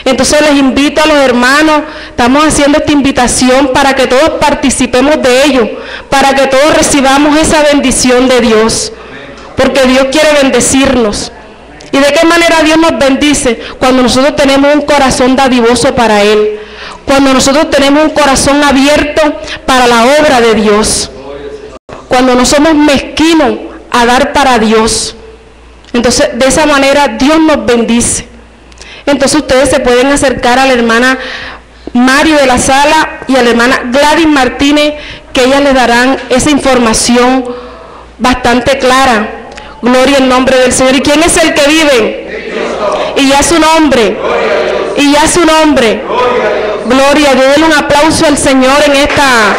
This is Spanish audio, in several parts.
Entonces les invito a los hermanos, estamos haciendo esta invitación para que todos participemos de ello, para que todos recibamos esa bendición de Dios, porque Dios quiere bendecirnos. ¿Y de qué manera Dios nos bendice? Cuando nosotros tenemos un corazón dadivoso para Él, cuando nosotros tenemos un corazón abierto para la obra de Dios, cuando no somos mezquinos a dar para Dios. Entonces, de esa manera Dios nos bendice. Entonces ustedes se pueden acercar a la hermana Mario de la Sala y a la hermana Gladys Martínez, que ellas les darán esa información bastante clara. Gloria al nombre del Señor. ¿Y quién es el que vive? Y ya su nombre. Y ya su nombre. Gloria a Dios. Denle un aplauso al Señor en esta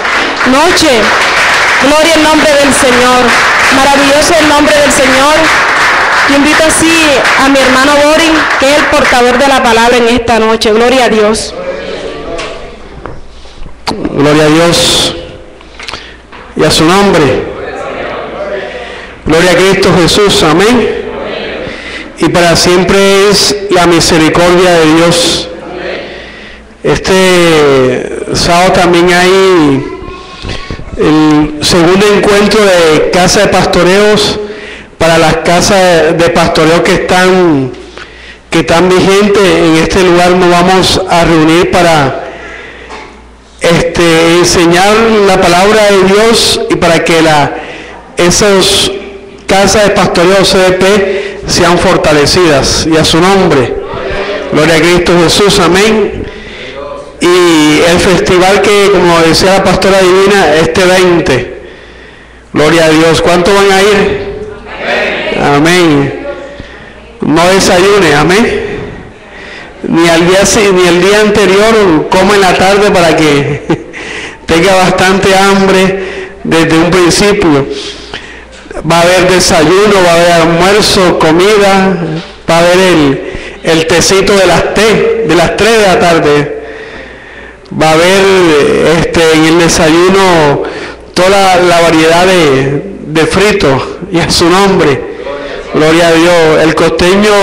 noche. Gloria al nombre del Señor. Maravilloso el nombre del Señor. Yo invito así a mi hermano Borin, que es el portador de la palabra en esta noche. Gloria a Dios. Gloria a Dios y a su nombre. Gloria a Cristo Jesús, amén. Y para siempre es la misericordia de Dios. Este sábado también hay el segundo encuentro de casa de pastoreos para las casas de pastoreo que están vigentes. En este lugar nos vamos a reunir para enseñar la palabra de Dios y para que esas casas de pastoreo CDP sean fortalecidas. Y a su nombre, gloria a Cristo Jesús, amén. Y el festival que, como decía la pastora Divina, 20, gloria a Dios. ¿Cuántos van a ir? Amén. No desayune, amén. Ni el día anterior, come en la tarde para que tenga bastante hambre desde un principio. Va a haber desayuno, va a haber almuerzo, comida, va a haber el tecito de las 3 de la tarde. Va a haber en el desayuno toda la variedad de fritos, y a su nombre. Gloria a Dios. El costeño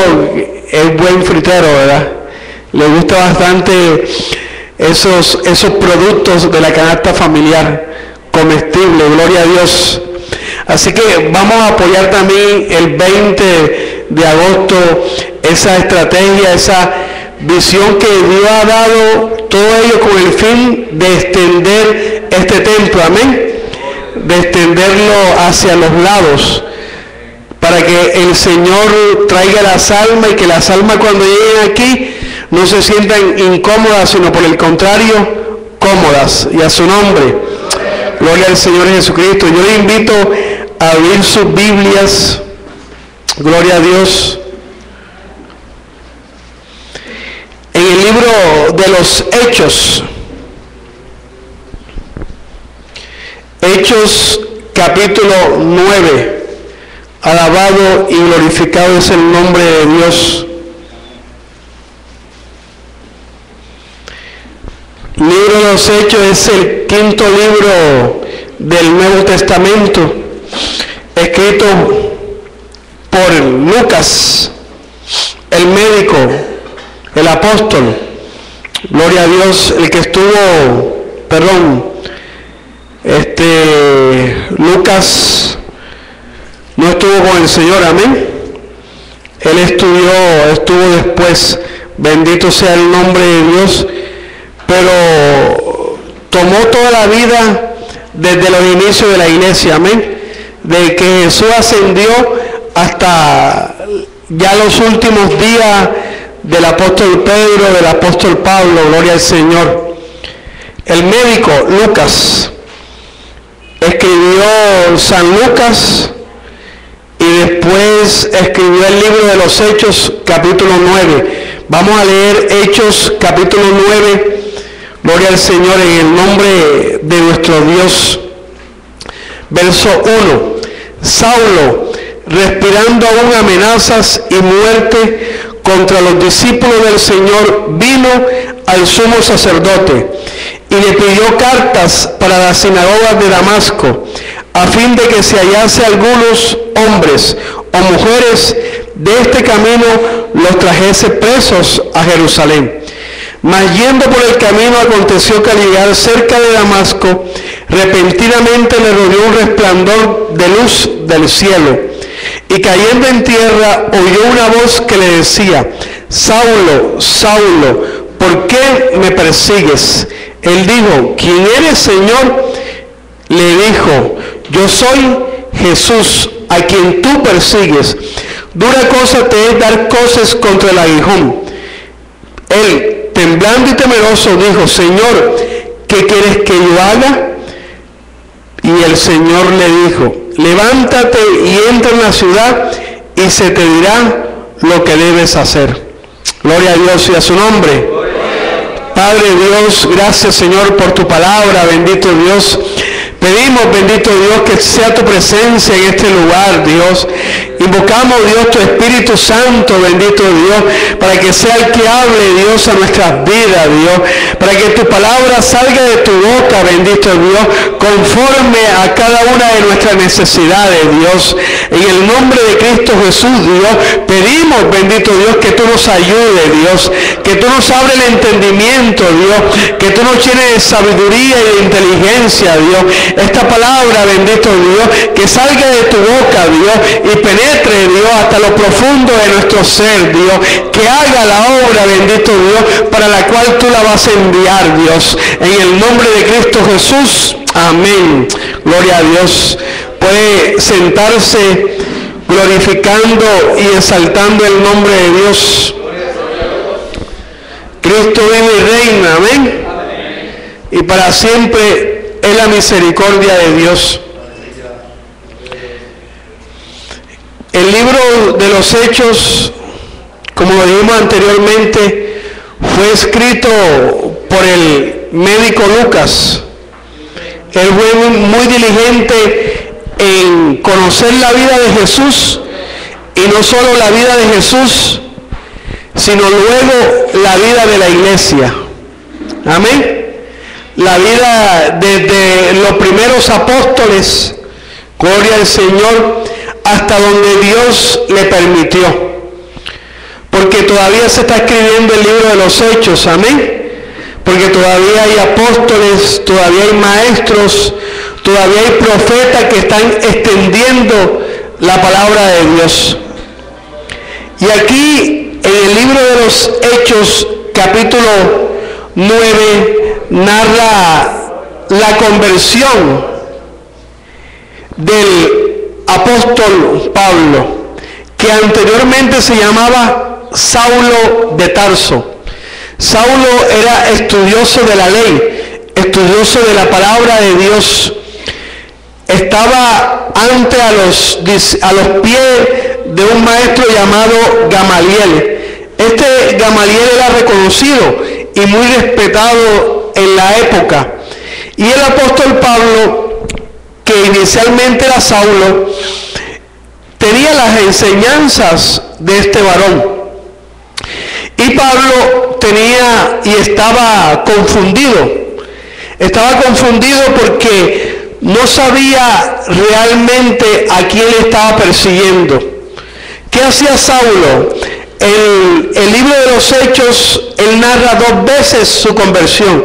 es buen fritero, ¿verdad? Le gusta bastante esos productos de la canasta familiar, comestible, gloria a Dios. Así que vamos a apoyar también el 20 de agosto esa estrategia, esa visión que Dios ha dado, todo ello con el fin de extender este templo, amén, de extenderlo hacia los lados, para que el Señor traiga las almas y que las almas cuando lleguen aquí no se sientan incómodas, sino por el contrario, cómodas. Y a su nombre, gloria al Señor Jesucristo. Yo les invito a abrir sus Biblias, gloria a Dios, en el libro de los Hechos. Hechos capítulo 9. Alabado y glorificado es el nombre de Dios. Libro de los Hechos es el quinto libro del Nuevo Testamento, escrito por Lucas, el médico, el apóstol. Gloria a Dios, el que estuvo, Lucas no estuvo con el Señor, amén. Él estuvo después, bendito sea el nombre de Dios, pero tomó toda la vida desde los inicios de la iglesia, amén, de que Jesús ascendió hasta ya los últimos días del apóstol Pedro, del apóstol Pablo, gloria al Señor. El médico Lucas escribió San Lucas y después escribió el libro de los Hechos capítulo 9. Vamos a leer Hechos capítulo 9, gloria al Señor, en el nombre de nuestro Dios. Verso 1. Saulo, respirando aún amenazas y muerte contra los discípulos del Señor, vino al sumo sacerdote y le pidió cartas para las sinagogas de Damasco, a fin de que se hallase algunos hombres o mujeres de este camino los trajese presos a Jerusalén. Mas yendo por el camino aconteció que al llegar cerca de Damasco, repentinamente le rodeó un resplandor de luz del cielo. Y cayendo en tierra, oyó una voz que le decía: Saulo, Saulo, ¿por qué me persigues? Él dijo: ¿Quién eres, Señor? Le dijo: yo soy Jesús, a quien tú persigues. Dura cosa te es dar coces contra el aguijón. Él, temblando y temeroso, dijo: Señor, ¿qué quieres que yo haga? Y el Señor le dijo: levántate y entra en la ciudad y se te dirá lo que debes hacer. Gloria a Dios y a su nombre. Padre Dios, gracias Señor por tu palabra, bendito Dios. Pedimos, bendito Dios, que sea tu presencia en este lugar, Dios. Invocamos, Dios, tu Espíritu Santo, bendito Dios, para que sea el que hable, Dios, a nuestras vidas, Dios. Para que tu palabra salga de tu boca, bendito Dios, conforme a cada una de nuestras necesidades, Dios. En el nombre de Cristo Jesús, Dios, pedimos, bendito Dios, que tú nos ayudes, Dios. Que tú nos abres el entendimiento, Dios. Que tú nos llenes de sabiduría y de inteligencia, Dios. Esta palabra, bendito Dios, que salga de tu boca, Dios, y penetre, Dios, hasta lo profundo de nuestro ser, Dios, que haga la obra, bendito Dios, para la cual tú la vas a enviar, Dios, en el nombre de Cristo Jesús, amén. Gloria a Dios. Puede sentarse glorificando y exaltando el nombre de Dios. Cristo vive y reina, amén. Y para siempre es la misericordia de Dios. El libro de los Hechos, como lo dijimos anteriormente, fue escrito por el médico Lucas. Él fue muy diligente en conocer la vida de Jesús, y no solo la vida de Jesús, sino luego la vida de la iglesia. Amén. La vida desde los primeros apóstoles, gloria al Señor, hasta donde Dios le permitió. Porque todavía se está escribiendo el libro de los Hechos, amén. Porque todavía hay apóstoles, todavía hay maestros, todavía hay profetas que están extendiendo la palabra de Dios. Y aquí en el libro de los Hechos, capítulo 9, narra la conversión del apóstol Pablo, que anteriormente se llamaba Saulo de Tarso. Saulo era estudioso de la ley, estudioso de la palabra de Dios. Estaba ante a los pies de un maestro llamado Gamaliel. Este Gamaliel era reconocido y muy respetado en la época. Y el apóstol Pablo, que inicialmente era Saulo, tenía las enseñanzas de este varón. Y Pablo tenía y estaba confundido. Estaba confundido porque no sabía realmente a quién le estaba persiguiendo. ¿Qué hacía Saulo? El libro de los Hechos, él narra 2 veces su conversión.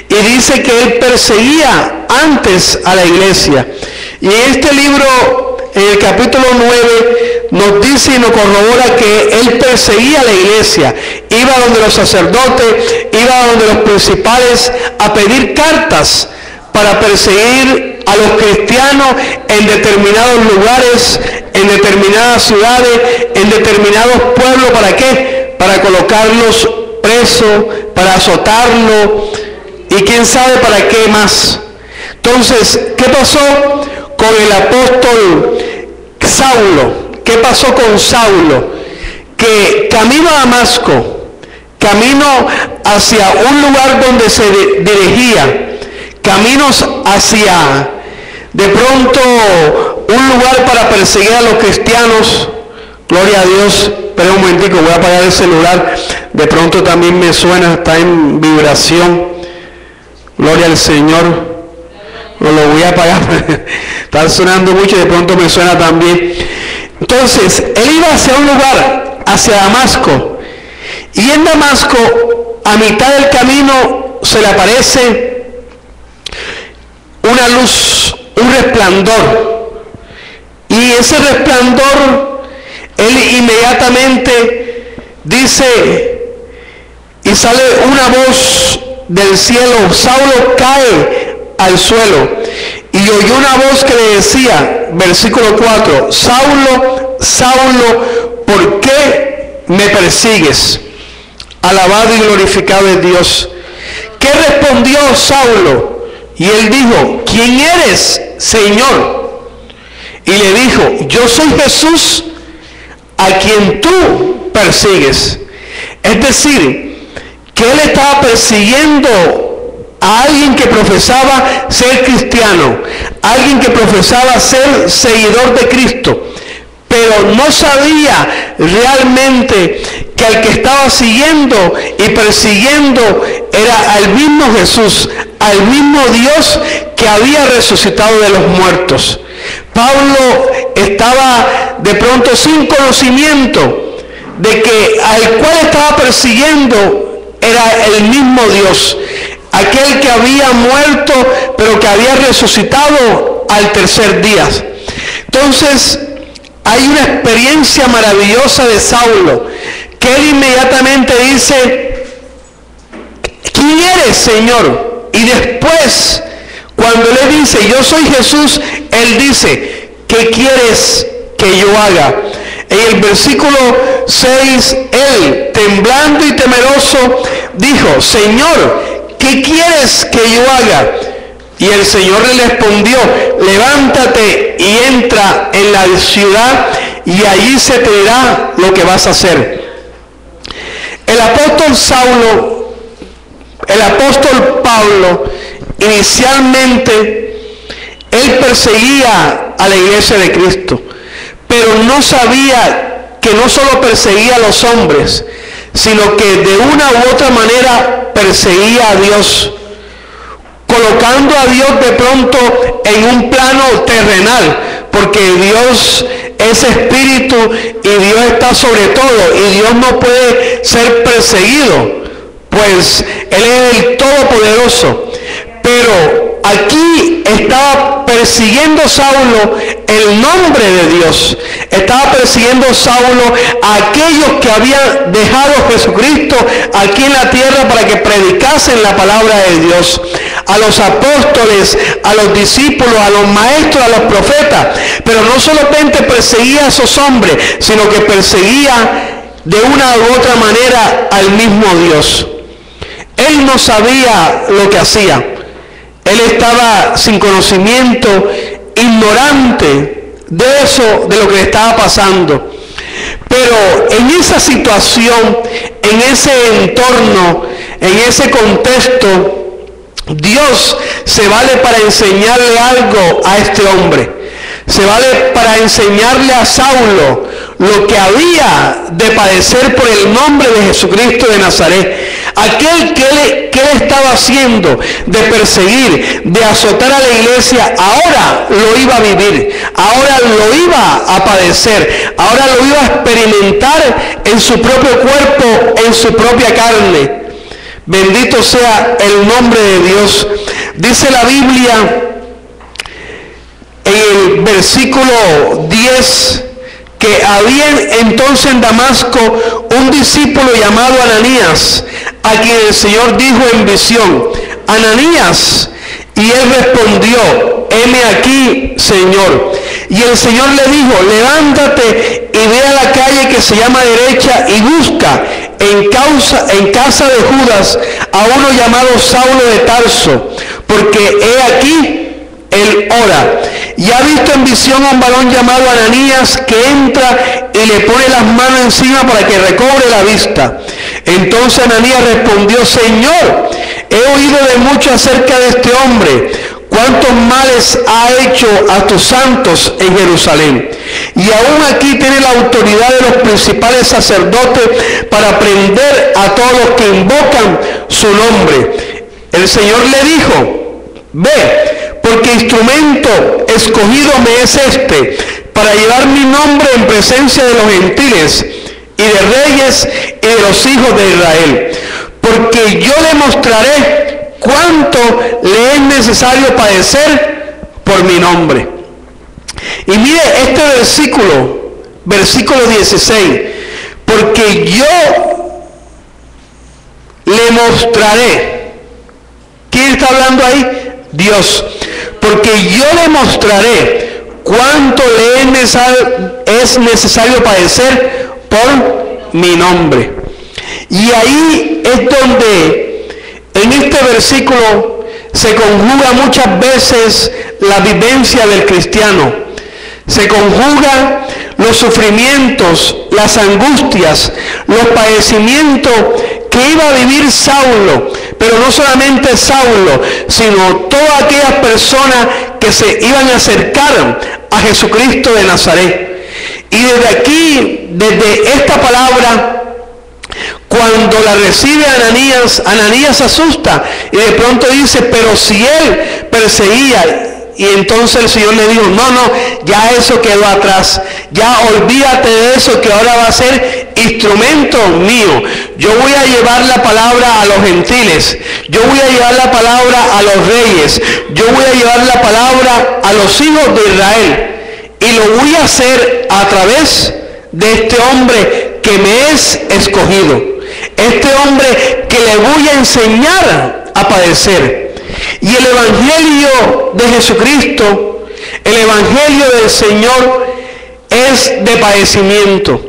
Y dice que él perseguía antes a la iglesia. Y en este libro, en el capítulo 9, nos dice y nos corrobora que él perseguía a la iglesia. Iba donde los sacerdotes, iba donde los principales a pedir cartas para perseguir a los cristianos en determinados lugares, en determinadas ciudades, en determinados pueblos. ¿Para qué? Para colocarlos presos, para azotarlos y quién sabe para qué más. Entonces, ¿qué pasó con el apóstol Saulo? ¿Qué pasó con Saulo? Que camino a Damasco, camino hacia un lugar donde se dirigía, caminos hacia, de pronto, un lugar para perseguir a los cristianos. Gloria a Dios. Espera un momentico, voy a apagar el celular. De pronto también me suena, está en vibración. Gloria al Señor. No lo voy a apagar. Está sonando mucho y de pronto me suena también. Entonces, él iba hacia un lugar, hacia Damasco. Y en Damasco a mitad del camino se le aparece una luz, un resplandor, y ese resplandor, él inmediatamente dice, y sale una voz del cielo, Saulo cae al suelo, y oyó una voz que le decía, versículo 4, Saulo, Saulo, ¿por qué me persigues? Alabado y glorificado es Dios. ¿Qué respondió Saulo? Y él dijo, ¿quién eres, Señor? Y le dijo, yo soy Jesús, a quien tú persigues. Es decir, que él estaba persiguiendo a alguien que profesaba ser cristiano, alguien que profesaba ser seguidor de Cristo, pero no sabía realmente que al que estaba siguiendo y persiguiendo era al mismo Jesús, al mismo Dios que había resucitado de los muertos. Pablo estaba de pronto sin conocimiento de que al cual estaba persiguiendo era el mismo Dios, aquel que había muerto pero que había resucitado al tercer día. Entonces hay una experiencia maravillosa de Saulo, que él inmediatamente dice, ¿quién eres, Señor? Y después, cuando le dice, yo soy Jesús, él dice, ¿qué quieres que yo haga? En el versículo 6, él, temblando y temeroso, dijo, Señor, ¿qué quieres que yo haga? Y el Señor le respondió, levántate y entra en la ciudad y allí se te dirá lo que vas a hacer. El apóstol Pablo, inicialmente, él perseguía a la iglesia de Cristo, pero no sabía que no solo perseguía a los hombres, sino que de una u otra manera perseguía a Dios, colocando a Dios de pronto en un plano terrenal, porque Dios es espíritu y Dios está sobre todo, y Dios no puede ser perseguido, pues Él es el Todopoderoso. Pero aquí estaba persiguiendo Saulo el nombre de Dios. Estaba persiguiendo Saulo a aquellos que habían dejado a Jesucristo aquí en la tierra para que predicasen la palabra de Dios. A los apóstoles, a los discípulos, a los maestros, a los profetas. Pero no solamente perseguía a esos hombres, sino que perseguía de una u otra manera al mismo Dios. Él no sabía lo que hacía. Él estaba sin conocimiento, ignorante de eso, de lo que le estaba pasando. Pero en esa situación, en ese entorno, en ese contexto, Dios se vale para enseñarle algo a este hombre. Se vale para enseñarle a Saulo lo que había de padecer por el nombre de Jesucristo de Nazaret. Aquel que él estaba haciendo de perseguir, de azotar a la iglesia, ahora lo iba a vivir, ahora lo iba a padecer, ahora lo iba a experimentar en su propio cuerpo, en su propia carne. Bendito sea el nombre de Dios. Dice la Biblia en el versículo 10 que había entonces en Damasco un discípulo llamado Ananías, a quien el Señor dijo en visión, Ananías, y él respondió, heme aquí, Señor. Y el Señor le dijo, levántate y ve a la calle que se llama derecha y busca en casa de Judas a uno llamado Saulo de Tarso, porque he aquí él ora. Y ha visto en visión a un varón llamado Ananías que entra y le pone las manos encima para que recobre la vista. Entonces Ananías respondió, Señor, he oído de mucho acerca de este hombre, cuántos males ha hecho a tus santos en Jerusalén. Y aún aquí tiene la autoridad de los principales sacerdotes para prender a todos los que invocan su nombre. El Señor le dijo, ve, porque instrumento escogido me es este, para llevar mi nombre en presencia de los gentiles y de reyes y de los hijos de Israel, porque porque yo le mostraré cuánto le es necesario padecer por mi nombre. Y mire este versículo 16, porque yo le mostraré. ¿Quién está hablando ahí? Dios. Porque yo le mostraré cuánto le es necesario padecer por mi nombre. Y ahí es donde en este versículo se conjuga muchas veces la vivencia del cristiano. Se conjuga los sufrimientos, las angustias, los padecimientos que iba a vivir Saulo, pero no solamente Saulo, sino todas aquellas personas que se iban a acercar a Jesucristo de Nazaret. Y desde aquí, desde esta palabra, cuando la recibe Ananías se asusta y de pronto dice, pero si él perseguía. Y entonces el Señor le dijo, no, ya eso quedó atrás, ya olvídate de eso, que ahora va a ser instrumento mío. Yo voy a llevar la palabra a los gentiles, yo voy a llevar la palabra a los reyes, yo voy a llevar la palabra a los hijos de Israel, y lo voy a hacer a través de este hombre que me es escogido, este hombre que le voy a enseñar a padecer. Y el Evangelio de Jesucristo, el Evangelio del Señor, es de padecimiento.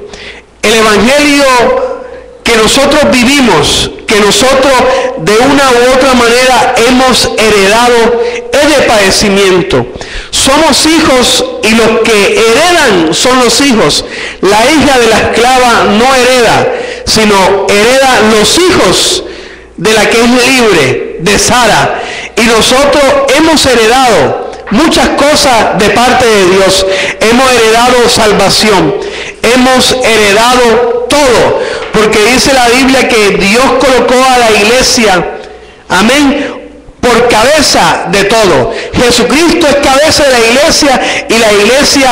El Evangelio que nosotros vivimos, que nosotros de una u otra manera hemos heredado, es de padecimiento. Somos hijos y los que heredan son los hijos. La hija de la esclava no hereda, sino hereda los hijos de la que es libre, de Sara. Y nosotros hemos heredado muchas cosas de parte de Dios. Hemos heredado salvación, hemos heredado todo, porque dice la Biblia que Dios colocó a la iglesia, amén, por cabeza de todo. Jesucristo es cabeza de la iglesia y la iglesia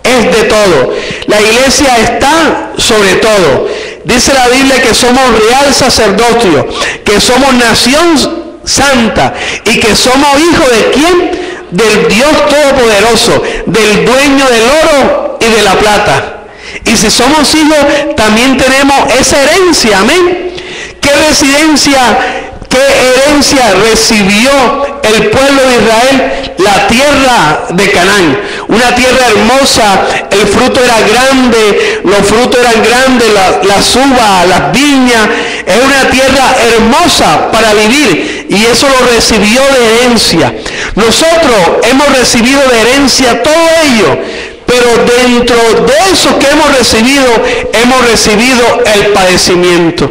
es de todo. La iglesia está sobre todo. Dice la Biblia que somos real sacerdocio, que somos nación santa y que somos hijos de ¿quién? Del Dios Todopoderoso, del dueño del oro y de la plata. Y si somos hijos, también tenemos esa herencia, amén. ¿Qué herencia recibió el pueblo de Israel? La tierra de Canaán, una tierra hermosa, el fruto era grande, los frutos eran grandes, las uvas, las viñas, es una tierra hermosa para vivir, y eso lo recibió de herencia. Nosotros hemos recibido de herencia todo ello, pero dentro de eso que hemos recibido el padecimiento.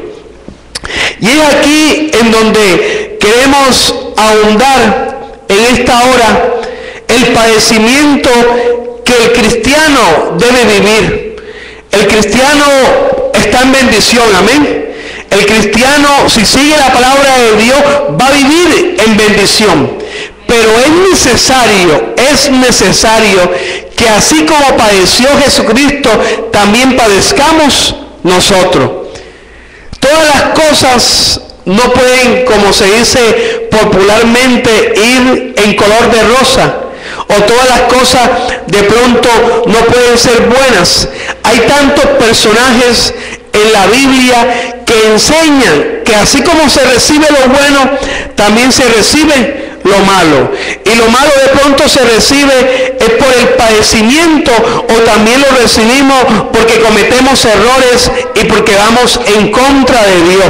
Y es aquí en donde queremos ahondar en esta hora el padecimiento que el cristiano debe vivir. El cristiano está en bendición, amén. El cristiano, si sigue la palabra de Dios, va a vivir en bendición. Pero es necesario que así como padeció Jesucristo, también padezcamos nosotros. Todas las cosas no pueden, como se dice popularmente, ir en color de rosa, o todas las cosas de pronto no pueden ser buenas. Hay tantos personajes en la Biblia que enseñan que así como se recibe lo bueno, también se recibe lo malo. Y lo malo de pronto se recibe es por el padecimiento, o también lo recibimos porque cometemos errores y porque vamos en contra de Dios.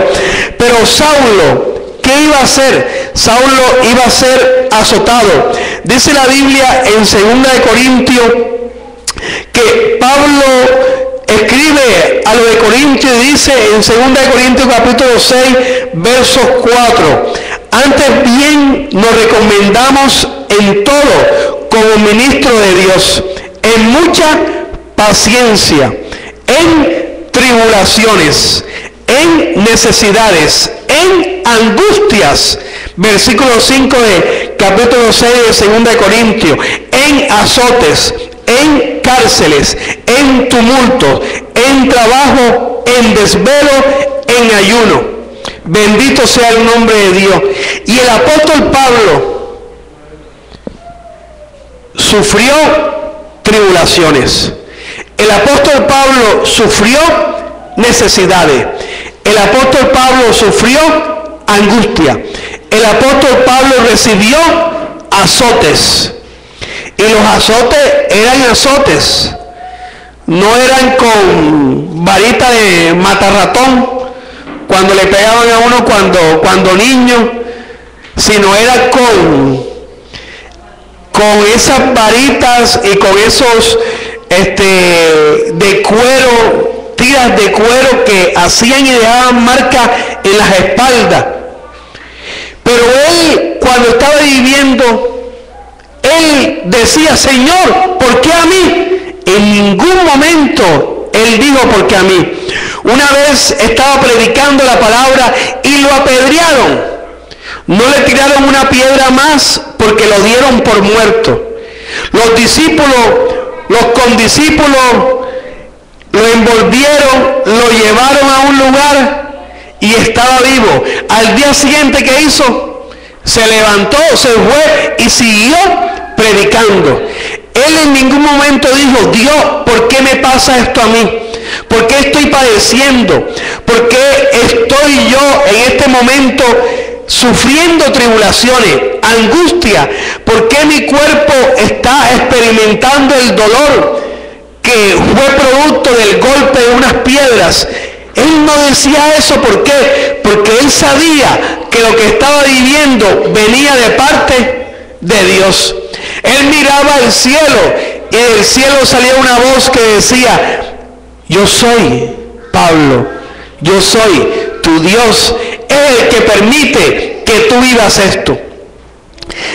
Pero Saulo, ¿qué iba a hacer? Saulo iba a ser azotado. Dice la Biblia en 2 Corintios que Pablo escribe a los de Corintios y dice en 2 Corintios capítulo 6 versos 4: antes bien nos recomendamos en todo como ministro de Dios, en mucha paciencia, en tribulaciones, en necesidades, en angustias, versículo 5 de capítulo 6 de 2 Corintios, en azotes, en cárceles, en tumultos, en trabajo, en desvelo, en ayuno. Bendito sea el nombre de Dios. Y el apóstol Pablo sufrió tribulaciones. El apóstol Pablo sufrió necesidades. El apóstol Pablo sufrió angustia. El apóstol Pablo recibió azotes. Y los azotes eran azotes. No eran con varita de matarratón, cuando le pegaban a uno cuando niño, sino era con esas varitas y con esos de cuero, tiras de cuero que hacían y dejaban marcas en las espaldas. Pero él, cuando estaba viviendo, él decía: Señor, ¿por qué a mí? En ningún momento él dijo: ¿por qué a mí? Una vez estaba predicando la palabra y lo apedrearon. No le tiraron una piedra más porque lo dieron por muerto. Los discípulos, los condiscípulos, lo envolvieron, lo llevaron a un lugar y estaba vivo. Al día siguiente, ¿qué hizo? Se levantó, se fue y siguió predicando. Él en ningún momento dijo: Dios, ¿por qué me pasa esto a mí? ¿Por qué estoy padeciendo? ¿Por qué estoy yo en este momento sufriendo tribulaciones, angustia? ¿Por qué mi cuerpo está experimentando el dolor que fue producto del golpe de unas piedras? Él no decía eso. ¿Por qué? Porque él sabía que lo que estaba viviendo venía de parte de Dios. Él miraba al cielo y del cielo salía una voz que decía: yo soy Pablo, yo soy tu Dios, es el que permite que tú vivas esto.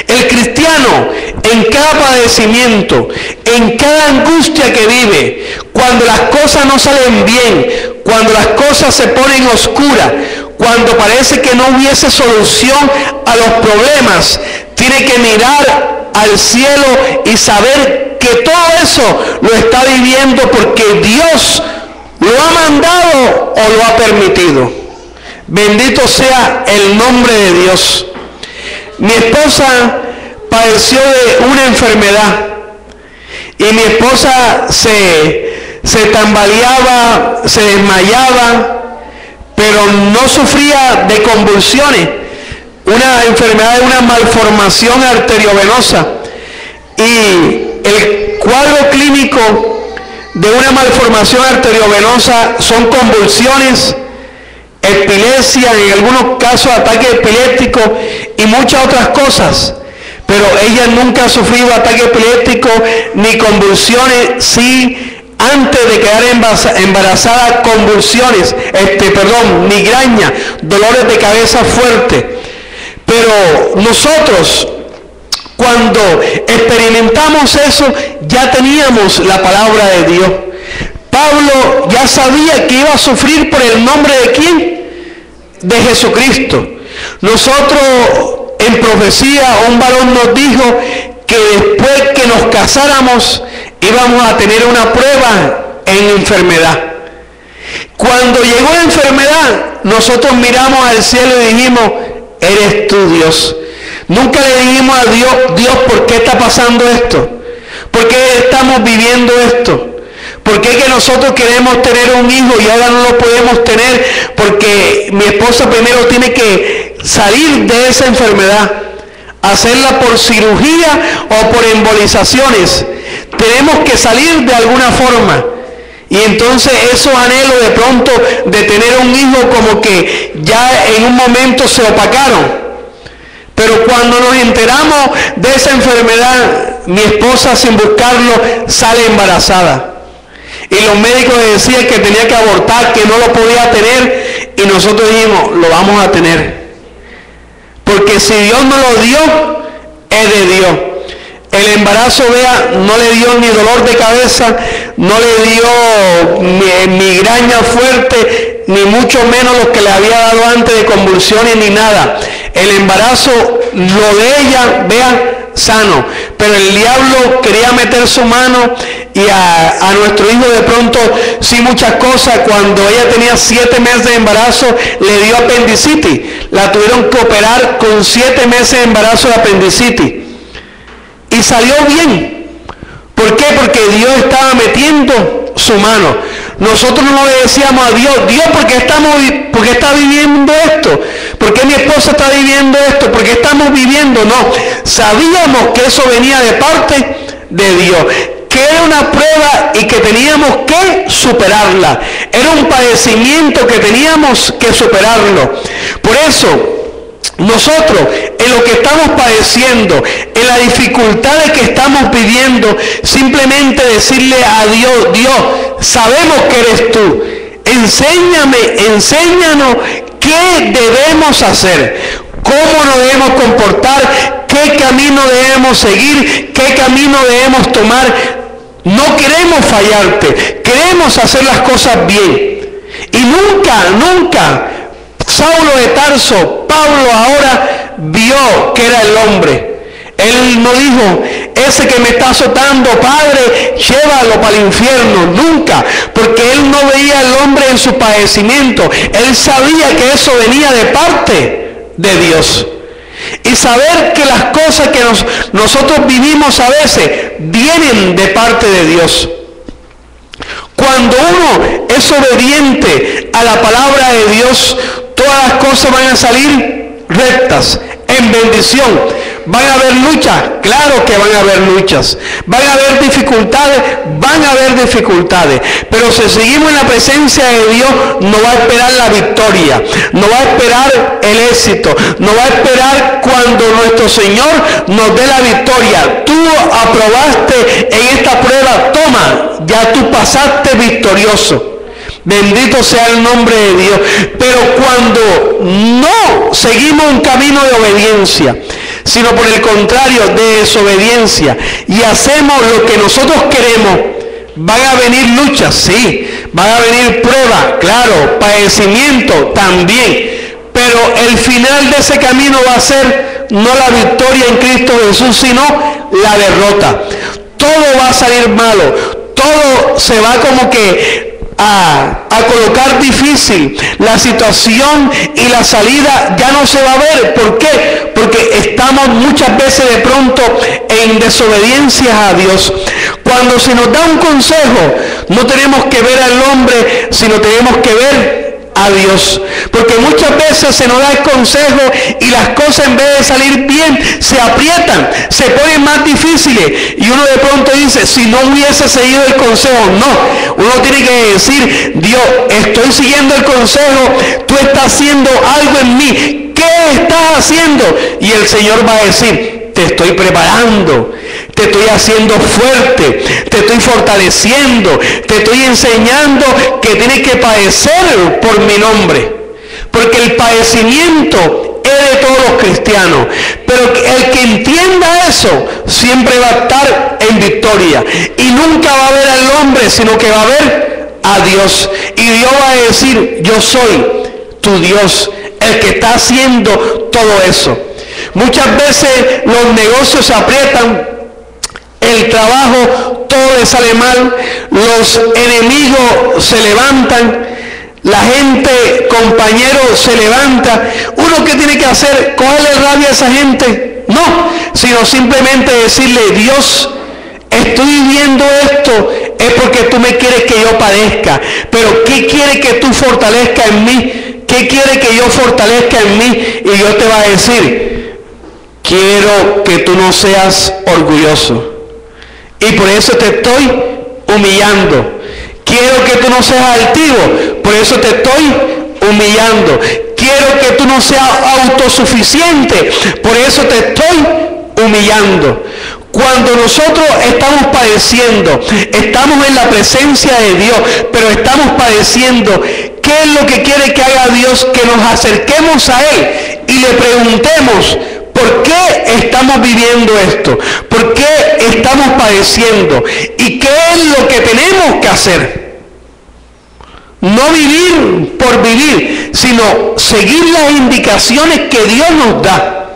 El cristiano, en cada padecimiento, en cada angustia que vive, cuando las cosas no salen bien, cuando las cosas se ponen oscuras, cuando parece que no hubiese solución a los problemas, tiene que mirar al cielo y saber que todo eso lo está viviendo porque Dios lo ha mandado o lo ha permitido. Bendito sea el nombre de Dios. Mi esposa padeció de una enfermedad y mi esposa se tambaleaba, se desmayaba, pero no sufría de convulsiones. Una enfermedad de una malformación arteriovenosa, y el cuadro clínico de una malformación arteriovenosa son convulsiones, epilepsia, en algunos casos ataque epiléptico y muchas otras cosas. Pero ella nunca ha sufrido ataque epiléptico ni convulsiones. Sí, antes de quedar embarazada, convulsiones, migraña, dolores de cabeza fuertes. Pero nosotros, cuando experimentamos eso, ya teníamos la palabra de Dios. Pablo ya sabía que iba a sufrir por el nombre de ¿quién? De Jesucristo. Nosotros, en profecía, un varón nos dijo que después que nos casáramos íbamos a tener una prueba en enfermedad. Cuando llegó la enfermedad, nosotros miramos al cielo y dijimos: eres tú, Dios. Nunca le dijimos a Dios: Dios, ¿por qué está pasando esto? ¿Por qué estamos viviendo esto? ¿Por qué que nosotros queremos tener un hijo y ahora no lo podemos tener? Porque mi esposa primero tiene que salir de esa enfermedad, hacerla por cirugía o por embolizaciones. Tenemos que salir de alguna forma. Y entonces esos anhelos de pronto de tener un hijo como que ya en un momento se opacaron. Pero cuando nos enteramos de esa enfermedad, mi esposa, sin buscarlo, sale embarazada. Y los médicos decían que tenía que abortar, que no lo podía tener. Y nosotros dijimos: lo vamos a tener. Porque si Dios nos lo dio, es de Dios. El embarazo, vea, no le dio ni dolor de cabeza, no le dio migraña fuerte, ni mucho menos lo que le había dado antes de convulsiones ni nada. El embarazo, lo de ella, vea, sano. Pero el diablo quería meter su mano y y a nuestro hijo de pronto sí muchas cosas. Cuando ella tenía 7 meses de embarazo le dio apendicitis, la tuvieron que operar con 7 meses de embarazo de apendicitis y salió bien. ¿Por qué? Porque Dios estaba metiendo su mano. Nosotros no le decíamos a Dios, Dios, ¿por qué está viviendo esto? ¿Por qué mi esposa está viviendo esto? ¿Por qué estamos viviendo? No, sabíamos que eso venía de parte de Dios, que era una prueba y que teníamos que superarla. Era un padecimiento que teníamos que superarlo. Por eso, nosotros, en lo que estamos padeciendo, en las dificultades que estamos viviendo, simplemente decirle a Dios, Dios, sabemos que eres tú. Enséñanos qué debemos hacer, cómo nos debemos comportar, qué camino debemos seguir, qué camino debemos tomar. No queremos fallarte, queremos hacer las cosas bien. Y nunca Saulo de Tarso, Pablo ahora vio que era el hombre. Él no dijo, ese que me está azotando, Padre, llévalo para el infierno. Nunca, porque él no veía al hombre en su padecimiento. Él sabía que eso venía de parte de Dios. Y saber que las cosas que nosotros vivimos a veces vienen de parte de Dios. Cuando uno es obediente a la palabra de Dios, todas las cosas van a salir rectas, en bendición. ¿Van a haber luchas? Claro que van a haber luchas. ¿Van a haber dificultades? Van a haber dificultades. Pero si seguimos en la presencia de Dios, no va a esperar la victoria, no va a esperar el éxito, no va a esperar cuando nuestro Señor nos dé la victoria. Tú aprobaste en esta prueba, toma, ya tú pasaste victorioso. Bendito sea el nombre de Dios. Pero cuando no seguimos un camino de obediencia, sino por el contrario de desobediencia, y hacemos lo que nosotros queremos, van a venir luchas, sí, van a venir pruebas, claro, padecimiento también, pero el final de ese camino va a ser no la victoria en Cristo Jesús, sino la derrota. Todo va a salir malo, todo se va como que a colocar difícil. La situación y la salida ya no se va a ver. ¿Por qué? Porque estamos muchas veces de pronto en desobediencia a Dios. Cuando se nos da un consejo, no tenemos que ver al hombre, sino tenemos que ver a Dios, porque muchas veces se nos da el consejo y las cosas, en vez de salir bien, se aprietan, se ponen más difíciles, y uno de pronto dice, si no hubiese seguido el consejo, no, uno tiene que decir, Dios, estoy siguiendo el consejo, tú estás haciendo algo en mí, ¿qué estás haciendo? Y el Señor va a decir, te estoy preparando, te estoy haciendo fuerte, te estoy fortaleciendo, te estoy enseñando que tienes que padecer por mi nombre. Porque el padecimiento es de todos los cristianos. Pero el que entienda eso siempre va a estar en victoria. Y nunca va a ver al hombre, sino que va a ver a Dios. Y Dios va a decir, yo soy tu Dios, el que está haciendo todo eso. Muchas veces los negocios se aprietan, el trabajo todo le sale mal, los enemigos se levantan, la gente, compañeros, se levanta. ¿Uno qué tiene que hacer? ¿Cogerle rabia a esa gente? No, sino simplemente decirle, Dios, estoy viviendo esto, es porque tú me quieres que yo padezca, pero ¿qué quiere que tú fortalezcas en mí? ¿Qué quiere que yo fortalezca en mí? Y Dios te va a decir, quiero que tú no seas orgulloso. Y por eso te estoy humillando. Quiero que tú no seas altivo. Por eso te estoy humillando. Quiero que tú no seas autosuficiente. Por eso te estoy humillando. Cuando nosotros estamos padeciendo, estamos en la presencia de Dios, pero estamos padeciendo, ¿qué es lo que quiere que haga Dios? Que nos acerquemos a Él y le preguntemos, ¿por qué estamos viviendo esto? ¿Por qué estamos padeciendo? ¿Y qué es lo que tenemos que hacer? No vivir por vivir, sino seguir las indicaciones que Dios nos da.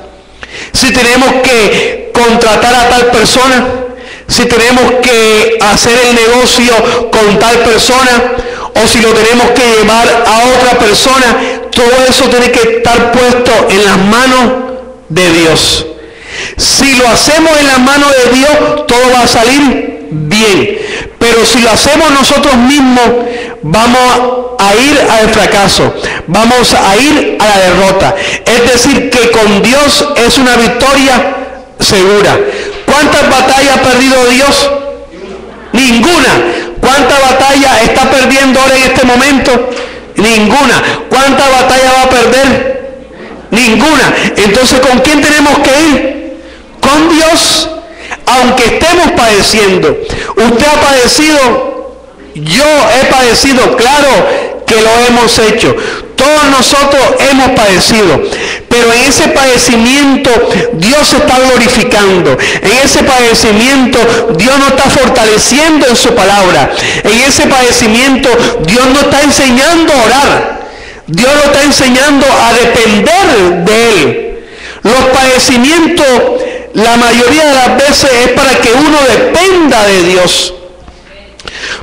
Si tenemos que contratar a tal persona, si tenemos que hacer el negocio con tal persona, o si lo tenemos que llevar a otra persona, todo eso tiene que estar puesto en las manos de Dios. Si lo hacemos en las manos de Dios, todo va a salir bien. Pero si lo hacemos nosotros mismos, vamos a ir al fracaso, vamos a ir a la derrota. Es decir, que con Dios es una victoria segura. ¿Cuántas batallas ha perdido Dios? Ninguna. ¿Cuántas batallas está perdiendo ahora en este momento? Ninguna. ¿Cuántas batallas va a perder? Ninguna. Entonces, ¿con quién tenemos que ir? Con Dios. Aunque estemos padeciendo. Usted ha padecido, yo he padecido, claro que lo hemos hecho. Todos nosotros hemos padecido, pero en ese padecimiento Dios se está glorificando. En ese padecimiento Dios nos está fortaleciendo en su palabra. En ese padecimiento Dios nos está enseñando a orar. Dios nos está enseñando a depender de Él. Los padecimientos, la mayoría de las veces, es para que uno dependa de Dios.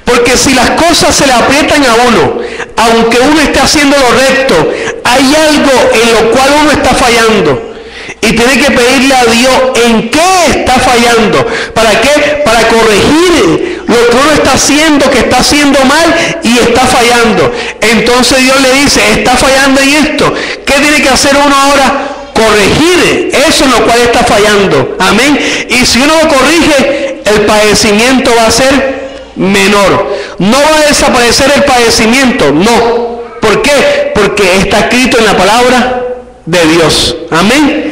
Porque si las cosas se le aprietan a uno, aunque uno esté haciendo lo recto, hay algo en lo cual uno está fallando. Y tiene que pedirle a Dios en qué está fallando. ¿Para qué? Para corregir lo que uno está haciendo, que está haciendo mal y está fallando. Entonces Dios le dice, está fallando en esto. ¿Qué tiene que hacer uno ahora? Corregir eso en lo cual está fallando. Amén. Y si uno lo corrige, el padecimiento va a ser menor. No va a desaparecer el padecimiento, no. ¿Por qué? Porque está escrito en la palabra de Dios. Amén.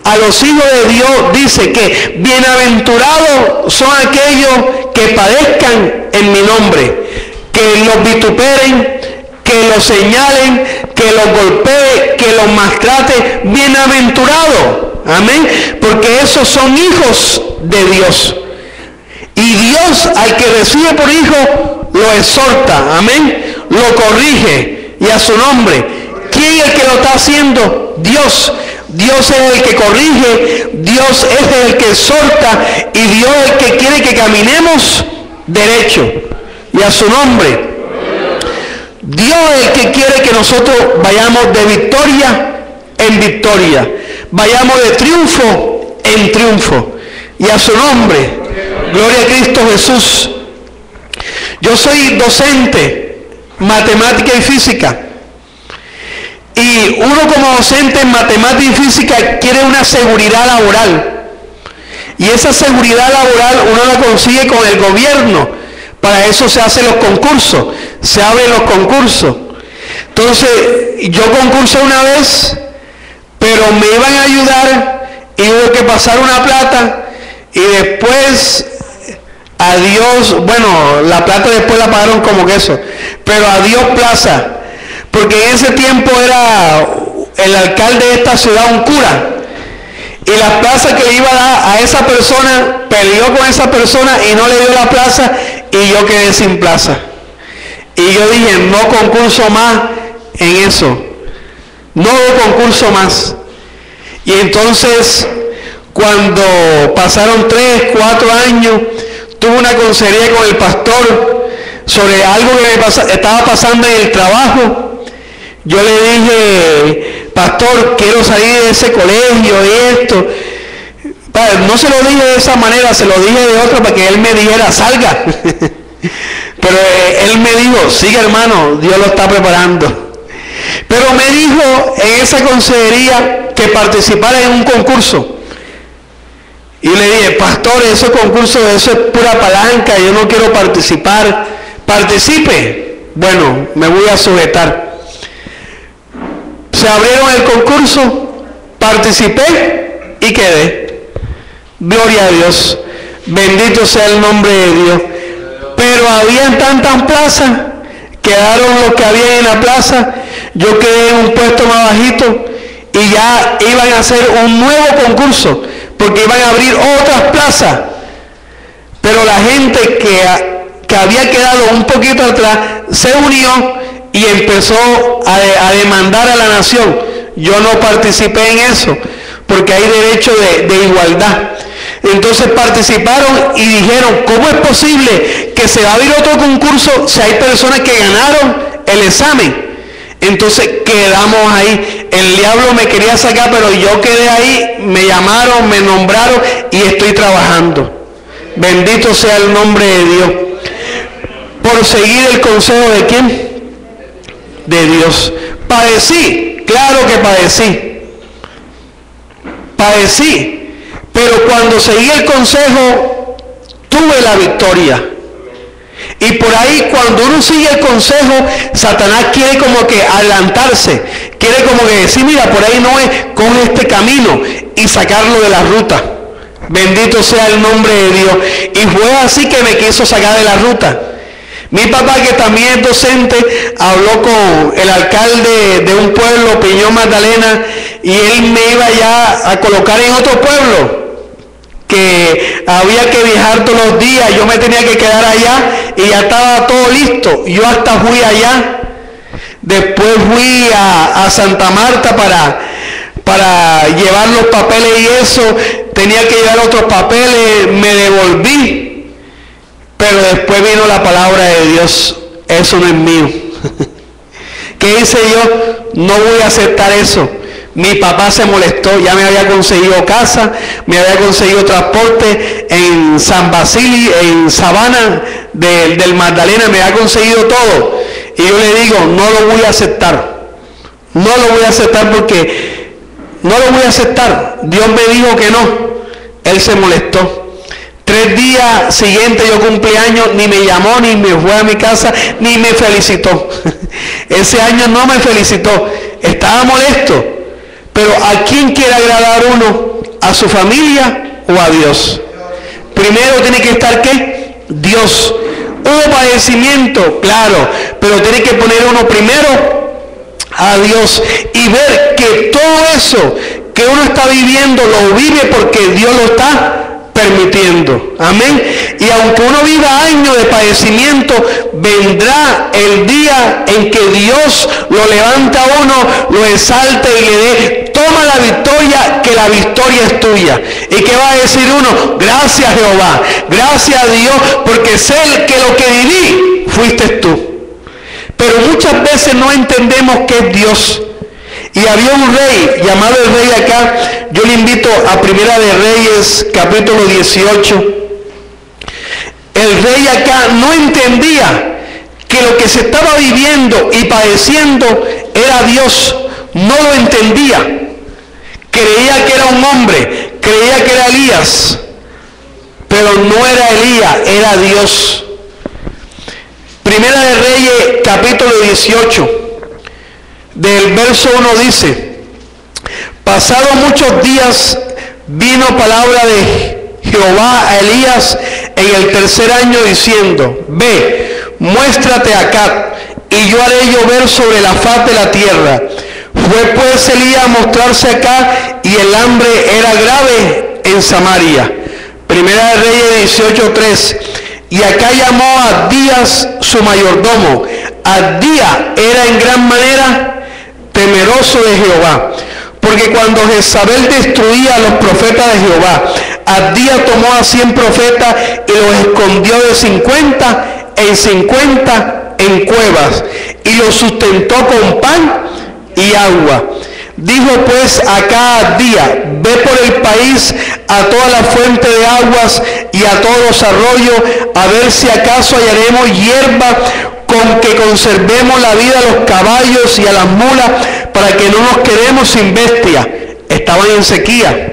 A los hijos de Dios dice que bienaventurados son aquellos que padezcan en mi nombre, que los vituperen, que los señalen, que los golpeen, que los maltrate. Bienaventurados. Amén. Porque esos son hijos de Dios. Y Dios, al que recibe por hijo, lo exhorta, amén, lo corrige, y a su nombre. ¿Quién es el que lo está haciendo? Dios. Dios es el que corrige, Dios es el que exhorta, y Dios es el que quiere que caminemos derecho, y a su nombre. Dios es el que quiere que nosotros vayamos de victoria en victoria, vayamos de triunfo en triunfo, y a su nombre. Gloria a Cristo Jesús. Yo soy docente, matemática y física. Y uno como docente en matemática y física quiere una seguridad laboral. Y esa seguridad laboral uno la consigue con el gobierno. Para eso se hacen los concursos, se abren los concursos. Entonces, yo concursé una vez, pero me iban a ayudar y hubo que pasar una plata. Y después, adiós, bueno, la plata después la pagaron como queso, pero adiós plaza, porque en ese tiempo era el alcalde de esta ciudad un cura, y la plaza que le iba a dar a esa persona, peleó con esa persona y no le dio la plaza, y yo quedé sin plaza. Y yo dije, no concurso más en eso, no concurso más. Y entonces, cuando pasaron 3, 4 años, tuve una consejería con el pastor sobre algo que me estaba pasando en el trabajo. Yo le dije, pastor, quiero salir de ese colegio y esto. No se lo dije de esa manera, se lo dije de otra para que él me dijera, salga. Pero él me dijo, sigue hermano, Dios lo está preparando. Pero me dijo en esa consejería que participara en un concurso. Y le dije, pastor, esos concursos, eso es pura palanca, yo no quiero participar. Participe. Bueno, me voy a sujetar. Se abrieron el concurso, participé y quedé. Gloria a Dios. Bendito sea el nombre de Dios. Pero habían tantas plazas, quedaron los que había en la plaza, yo quedé en un puesto más bajito y ya iban a hacer un nuevo concurso, porque iban a abrir otras plazas. Pero la gente que había quedado un poquito atrás se unió y empezó a demandar a la nación. Yo no participé en eso, porque hay derecho de igualdad. Entonces participaron y dijeron, ¿cómo es posible que se va a abrir otro concurso si hay personas que ganaron el examen? Entonces quedamos ahí. El diablo me quería sacar, pero yo quedé ahí, me llamaron, me nombraron y estoy trabajando. Bendito sea el nombre de Dios. Por seguir el consejo de ¿quién? De Dios. Padecí, claro que padecí, pero cuando seguí el consejo tuve la victoria. Y por ahí, cuando uno sigue el consejo, Satanás quiere como que adelantarse, quiere como que decir, mira, por ahí no es, con este camino, y sacarlo de la ruta. Bendito sea el nombre de Dios. Y fue así que me quiso sacar de la ruta. Mi papá, que también es docente, habló con el alcalde de un pueblo, Peñón Magdalena, y él me iba ya a colocar en otro pueblo, que había que viajar todos los días, yo me tenía que quedar allá y ya estaba todo listo. Yo hasta fui allá, después fui a Santa Marta para llevar los papeles y eso, tenía que llevar otros papeles, me devolví, pero después vino la palabra de Dios, eso no es mío. ¿Qué hice yo? No voy a aceptar eso. Mi papá se molestó, ya me había conseguido casa, me había conseguido transporte en San Basilio, en Sabana del Magdalena, me había conseguido todo. Y yo le digo, no lo voy a aceptar. No lo voy a aceptar porque no lo voy a aceptar. Dios me dijo que no. Él se molestó. 3 días siguientes yo cumplí años, ni me llamó, ni me fue a mi casa, ni me felicitó. Ese año no me felicitó. Estaba molesto. Pero ¿a quién quiere agradar uno? ¿A su familia o a Dios? Primero tiene que estar ¿qué? Dios. Hubo padecimiento, claro, pero tiene que poner uno primero a Dios y ver que todo eso que uno está viviendo lo vive porque Dios lo está permitiendo. Amén. Y aunque uno viva años de padecimiento, vendrá el día en que Dios lo levanta a uno, lo exalte y le dé, toma la victoria, que la victoria es tuya. ¿Y qué va a decir uno? Gracias Jehová, gracias a Dios, porque sé que lo que viví fuiste tú. Pero muchas veces no entendemos qué es Dios. Y había un rey, llamado el rey acá, yo le invito a Primera de Reyes, capítulo 18. El rey acá no entendía que lo que se estaba viviendo y padeciendo era Dios, no lo entendía. Creía que era un hombre, creía que era Elías, pero no era Elías, era Dios. Primera de Reyes, capítulo 18. Del verso 1 dice, pasados muchos días vino palabra de Jehová a Elías en el 3er año diciendo, ve, muéstrate acá y yo haré llover sobre la faz de la tierra. Fue pues Elías a mostrarse acá y el hambre era grave en Samaria. Primera de Reyes 18:3. Y acá llamó a Abdías su mayordomo. Abdías era en gran manera temeroso de Jehová, porque cuando Jezabel destruía a los profetas de Jehová, Abdías tomó a 100 profetas y los escondió de 50 en 50 en cuevas y los sustentó con pan y agua. Dijo pues acá a Abdías, ve por el país a todas las fuentes de aguas y a todos los arroyos, a ver si acaso hallaremos hierba con que conservemos la vida a los caballos y a las mulas, para que no nos quedemos sin bestia. Estaban en sequía.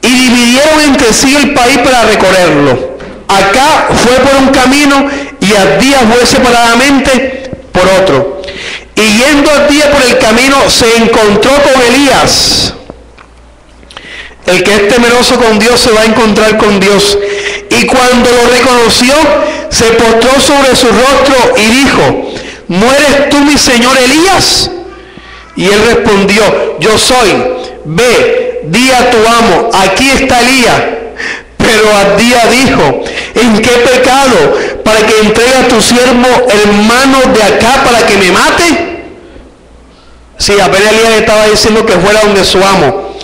Y dividieron entre sí el país para recorrerlo. Acá fue por un camino y Abdías fue separadamente por otro. Y yendo Abdías por el camino se encontró con Elías. El que es temeroso con Dios se va a encontrar con Dios. Y cuando lo reconoció, se postró sobre su rostro y dijo, ¿no eres tú mi señor Elías? Y él respondió, yo soy. Ve, di a tu amo, aquí está Elías. Pero Abdías dijo, ¿en qué pecado? ¿Para que entregue a tu siervo hermano de acá para que me mate? Sí, apenas Elías le estaba diciendo que fuera donde su amo.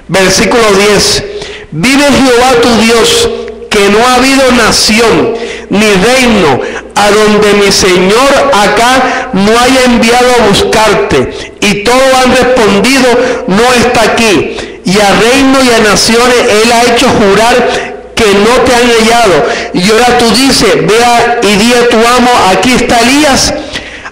Versículo 10. Vive Jehová tu Dios, que no ha habido nación ni reino a donde mi Señor acá no haya enviado a buscarte. Y todos han respondido, no está aquí. Y a reino y a naciones él ha hecho jurar que no te han hallado. Y ahora tú dices, vea y di a tu amo, aquí está Elías.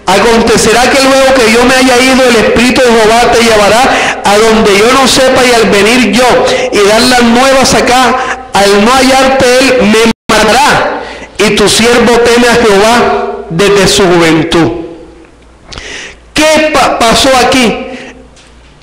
Acontecerá que luego que yo me haya ido, el Espíritu de Jehová te llevará a donde yo no sepa, y al venir yo y dar las nuevas acá, al no hallarte él, me matará. Y tu siervo teme a Jehová desde su juventud. ¿Qué pasó aquí?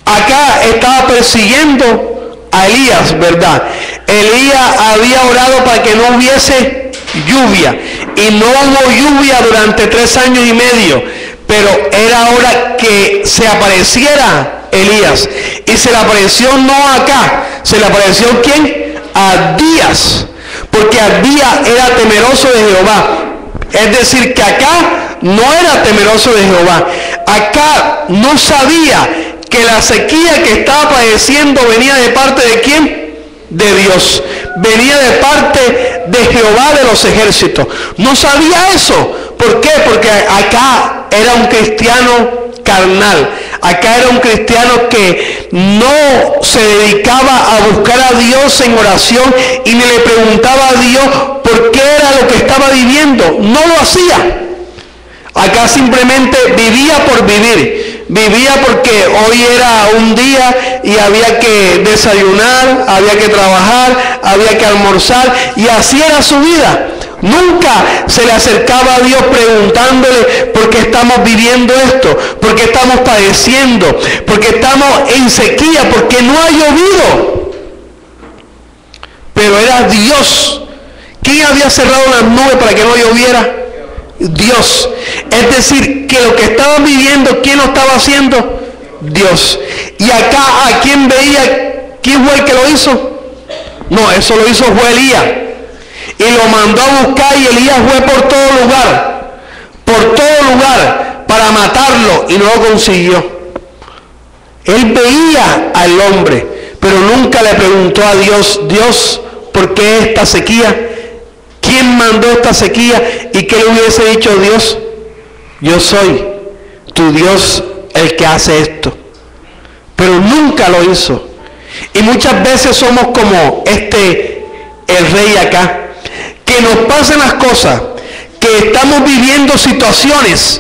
Acá estaba persiguiendo a Elías, ¿verdad? Elías había orado para que no hubiese lluvia, y no hubo lluvia durante 3 años y medio, pero era hora que se apareciera Elías. Y se le apareció no acá, se le apareció ¿quién? Abdías, porque Abdías era temeroso de Jehová. Es decir, que acá no era temeroso de Jehová. Acá no sabía que la sequía que estaba padeciendo venía de parte de ¿quién? De Dios. Venía de parte de Jehová de los ejércitos. No sabía eso. ¿Por qué? Porque acá era un cristiano carnal. Acá era un cristiano que no se dedicaba a buscar a Dios en oración y ni le preguntaba a Dios por qué era lo que estaba viviendo. No lo hacía. Acá simplemente vivía por vivir. Vivía porque hoy era un día y había que desayunar, había que trabajar, había que almorzar, y así era su vida. Nunca se le acercaba a Dios preguntándole por qué estamos viviendo esto, por qué estamos padeciendo, por qué estamos en sequía, porque no ha llovido. Pero era Dios. ¿Quién había cerrado las nubes para que no lloviera? Dios. Es decir, que lo que estaban viviendo, ¿quién lo estaba haciendo? Dios. Y acá, ¿a quién veía? ¿Quién fue el que lo hizo? No, eso lo hizo fue Elías. Y lo mandó a buscar, y Elías fue por todo lugar, para matarlo, y no lo consiguió. Él veía al hombre, pero nunca le preguntó a Dios, Dios, ¿por qué esta sequía? ¿Quién mandó esta sequía? ¿Y qué le hubiese dicho Dios? Yo soy tu Dios el que hace esto. Pero nunca lo hizo. Y muchas veces somos como el rey acá, que nos pasan las cosas, que estamos viviendo situaciones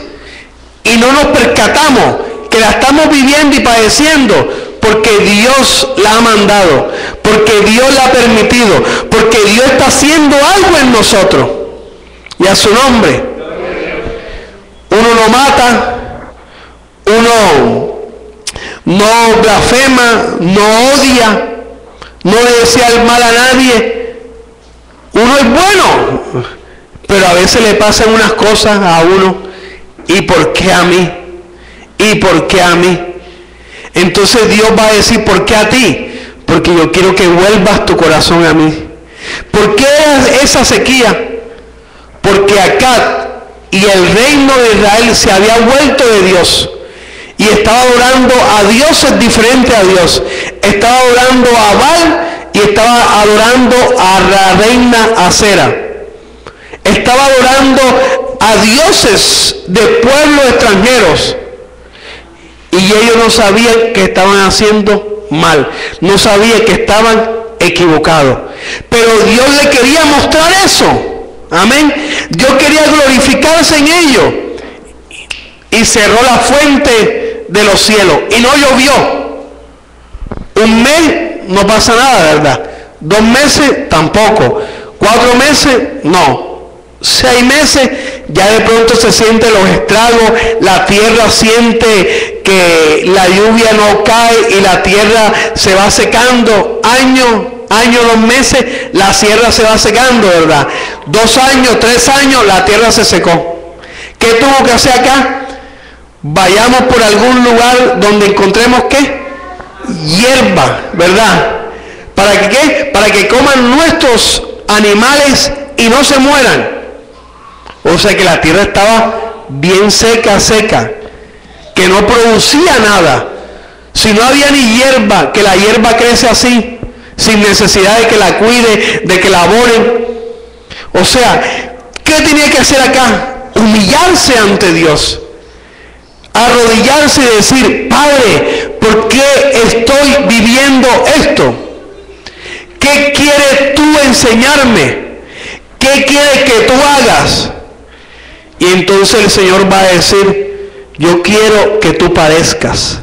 y no nos percatamos que la estamos viviendo y padeciendo porque Dios la ha mandado, porque Dios la ha permitido, porque Dios está haciendo algo en nosotros. Y a su nombre. Uno no mata, uno no blasfema, no odia, no le desea el mal a nadie. Uno es bueno, pero a veces le pasan unas cosas a uno. ¿Y por qué a mí? ¿Y por qué a mí? Entonces Dios va a decir, ¿por qué a ti? Porque yo quiero que vuelvas tu corazón a mí. ¿Por qué esa sequía? Porque acá y el reino de Israel se había vuelto de Dios y estaba adorando a dioses diferentes a Dios. Estaba adorando a Baal y estaba adorando a la reina Acera. Estaba adorando a dioses de pueblos extranjeros. Y ellos no sabían que estaban haciendo mal, no sabían que estaban equivocados. Pero Dios le quería mostrar eso. Amén. Dios quería glorificarse en ellos. Y cerró la fuente de los cielos. Y no llovió. Un mes no pasa nada, ¿verdad? 2 meses tampoco. 4 meses no. 6 meses ya de pronto se sienten los estragos, la tierra siente que la lluvia no cae y la tierra se va secando. Año, 2 meses, la tierra se va secando, ¿verdad? 2 años, 3 años, la tierra se secó. ¿Qué tuvo que hacer acá? Vayamos por algún lugar donde encontremos ¿qué? Hierba, ¿verdad? ¿Para que qué? Para que coman nuestros animales y no se mueran. O sea que la tierra estaba bien seca, que no producía nada. Si no había ni hierba, que la hierba crece así, sin necesidad de que la cuide, de que la abonen. O sea, ¿qué tenía que hacer acá? Humillarse ante Dios. Arrodillarse y decir, Padre, ¿por qué estoy viviendo esto? ¿Qué quieres tú enseñarme? ¿Qué quieres que tú hagas? Y entonces el Señor va a decir, yo quiero que tú padezcas.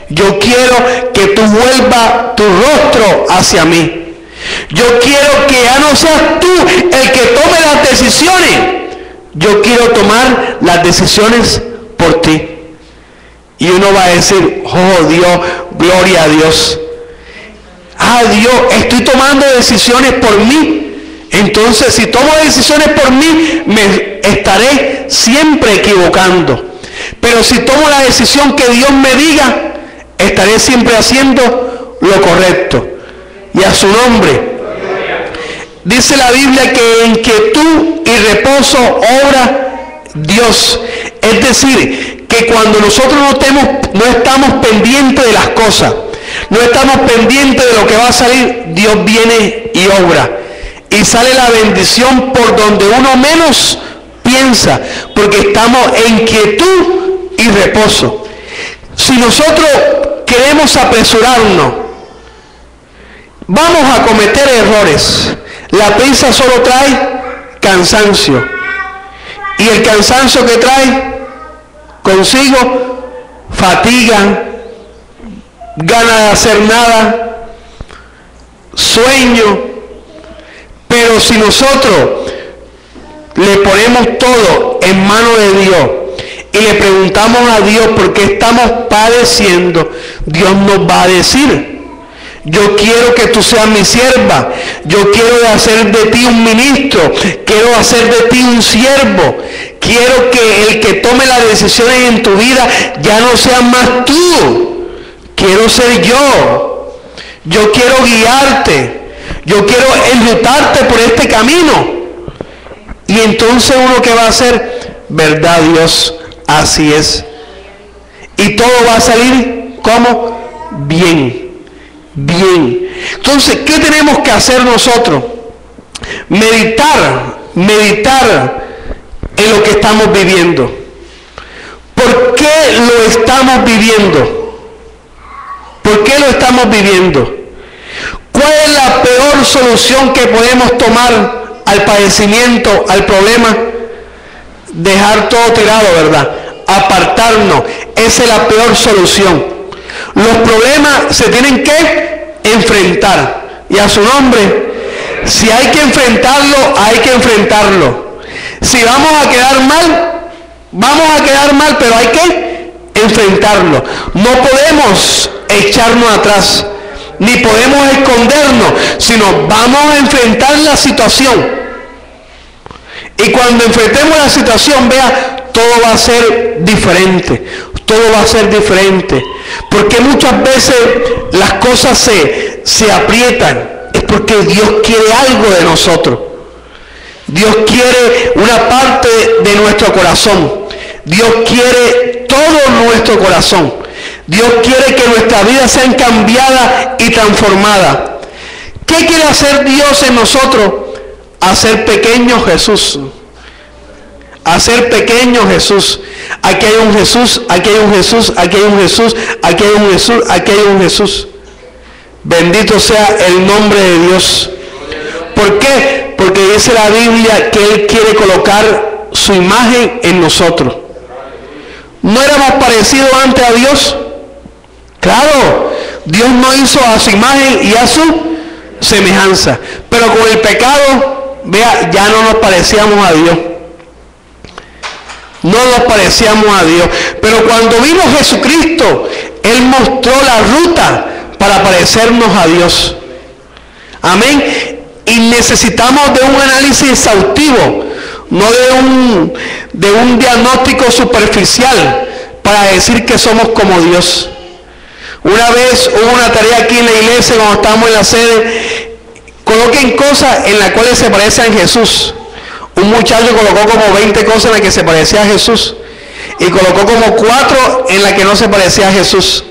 Yo quiero que tú vuelvas tu rostro hacia mí. Yo quiero que ya no seas tú el que tome las decisiones. Yo quiero tomar las decisiones por ti. Y uno va a decir, oh Dios, gloria a Dios. Ah, Dios, estoy tomando decisiones por mí. Entonces, si tomo decisiones por mí, me estaré siempre equivocando. Pero si tomo la decisión que Dios me diga, estaré siempre haciendo lo correcto. Y a su nombre. Dice la Biblia que en quietud y reposo obra Dios. Es decir, que cuando nosotros no estamos pendientes de las cosas, no estamos pendientes de lo que va a salir, Dios viene y obra. Y sale la bendición por donde uno menos piensa, porque estamos en quietud y reposo. Si nosotros queremos apresurarnos, vamos a cometer errores. La prisa solo trae cansancio. Y el cansancio que trae consigo fatiga, ganas de hacer nada, sueño. Pero si nosotros le ponemos todo en manos de Dios y le preguntamos a Dios por qué estamos padeciendo, Dios nos va a decir, yo quiero que tú seas mi sierva, yo quiero hacer de ti un ministro, quiero hacer de ti un siervo, quiero que el que tome las decisiones en tu vida ya no sea más tú, quiero ser yo quiero guiarte, yo quiero enrutarte por este camino. Y entonces uno que va a hacer, verdad Dios, así es. Y todo va a salir como bien, bien. Entonces, ¿qué tenemos que hacer nosotros? Meditar en lo que estamos viviendo. ¿Por qué lo estamos viviendo? ¿Por qué lo estamos viviendo? ¿Cuál es la peor solución que podemos tomar al padecimiento, al problema? Dejar todo tirado, ¿verdad? Apartarnos. Esa es la peor solución. Los problemas se tienen que enfrentar. Y a su nombre, si hay que enfrentarlo, hay que enfrentarlo. Si vamos a quedar mal, pero hay que enfrentarlo. No podemos echarnos atrás, ni podemos escondernos, sino vamos a enfrentar la situación. Y cuando enfrentemos la situación, vea, todo va a ser diferente. Todo va a ser diferente. Porque muchas veces las cosas se aprietan. Es porque Dios quiere algo de nosotros. Dios quiere una parte de nuestro corazón. Dios quiere todo nuestro corazón. Dios quiere que nuestra vida sea cambiada y transformada. ¿Qué quiere hacer Dios en nosotros? Hacer pequeño Jesús. Hacer pequeño Jesús. Aquí hay un Jesús, aquí hay un Jesús, aquí hay un Jesús, aquí hay un Jesús, aquí hay un Jesús. Bendito sea el nombre de Dios. ¿Por qué? Porque dice la Biblia que Él quiere colocar su imagen en nosotros. ¿No éramos parecidos antes a Dios? Claro, Dios nos hizo a su imagen y a su semejanza. Pero con el pecado, vea, ya no nos parecíamos a Dios. No nos parecíamos a Dios. Pero cuando vino Jesucristo, Él mostró la ruta para parecernos a Dios. Amén. Y necesitamos de un análisis exhaustivo, no de un diagnóstico superficial para decir que somos como Dios. Una vez hubo una tarea aquí en la iglesia cuando estábamos en la sede, coloquen cosas en las cuales se parecen a Jesús. Un muchacho colocó como 20 cosas en las que se parecía a Jesús y colocó como 4 en las que no se parecía a Jesús.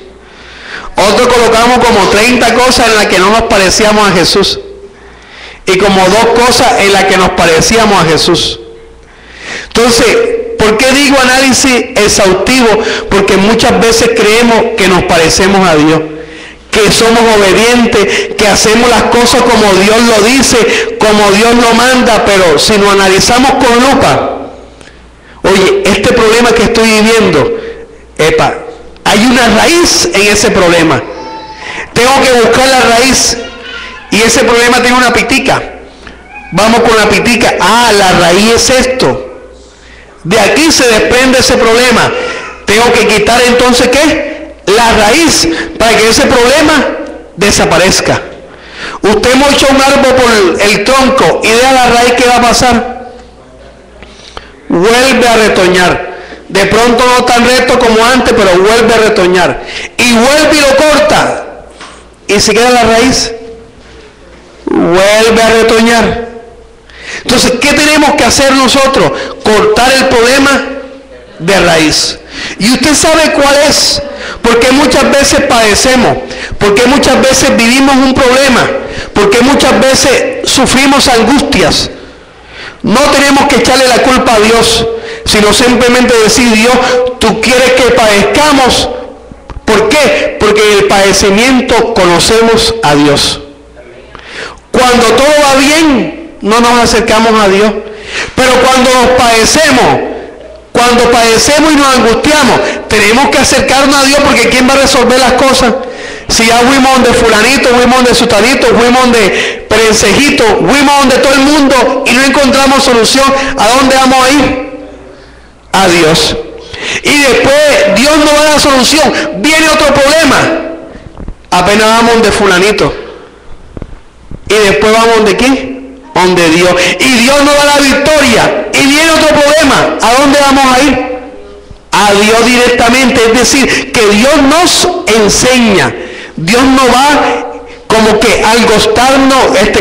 Otros colocamos como 30 cosas en las que no nos parecíamos a Jesús. Y como 2 cosas en las que nos parecíamos a Jesús. Entonces, ¿por qué digo análisis exhaustivo? Porque muchas veces creemos que nos parecemos a Dios, que somos obedientes, que hacemos las cosas como Dios lo dice, como Dios lo manda, pero si nos analizamos con lupa, oye, este problema que estoy viviendo, hay una raíz en ese problema. Tengo que buscar la raíz y ese problema tiene una pitica. Vamos con la pitica. La raíz es esto. De aquí se desprende ese problema. Tengo que quitar entonces ¿qué? La raíz para que ese problema desaparezca. Usted mocha un árbol por el tronco y deja la raíz, ¿qué va a pasar? Vuelve a retoñar. De pronto no tan recto como antes, pero vuelve a retoñar. Y vuelve y lo corta. Y se queda la raíz. Vuelve a retoñar. Entonces, ¿qué tenemos que hacer nosotros? Cortar el problema de raíz. Y usted sabe cuál es. Porque muchas veces padecemos. Porque muchas veces vivimos un problema. Porque muchas veces sufrimos angustias. No tenemos que echarle la culpa a Dios, sino simplemente decir: Dios, tú quieres que padezcamos. ¿Por qué? Porque en el padecimiento conocemos a Dios. Cuando todo va bien, no nos acercamos a Dios. Pero cuando padecemos y nos angustiamos, tenemos que acercarnos a Dios, porque ¿quién va a resolver las cosas? Si ya fuimos donde fulanito, fuimos donde sutanito, fuimos donde perencejito, fuimos donde todo el mundo y no encontramos solución, ¿a dónde vamos a ir? A Dios. Y después Dios no da la solución, viene otro problema, apenas vamos donde fulanito y después vamos donde ¿quién? Donde Dios, y Dios no da la victoria y viene otro problema, ¿a dónde vamos a ir? A Dios directamente. Es decir, que Dios nos enseña. Dios no va como que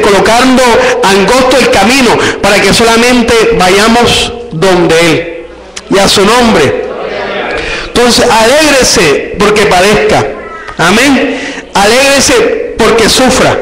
colocando angosto el camino para que solamente vayamos donde Él. Y a su nombre. Entonces, alégrese porque padezca. Amén. Alégrese porque sufra.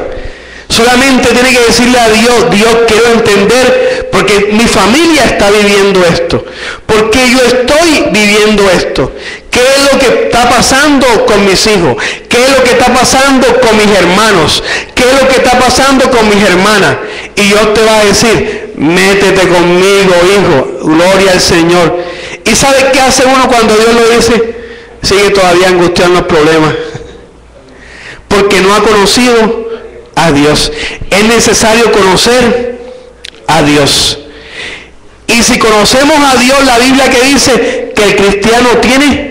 Solamente tiene que decirle a Dios: Dios, quiero entender porque mi familia está viviendo esto. Porque yo estoy viviendo esto. ¿Qué es lo que está pasando con mis hijos? ¿Qué es lo que está pasando con mis hermanos? ¿Qué es lo que está pasando con mis hermanas? Y Dios te va a decir: métete conmigo, hijo. Gloria al Señor. ¿Y sabes qué hace uno cuando Dios lo dice? Sigue todavía angustiando los problemas. Porque no ha conocido a Dios. Es necesario conocer a Dios. Y si conocemos a Dios, la Biblia que dice que el cristiano tiene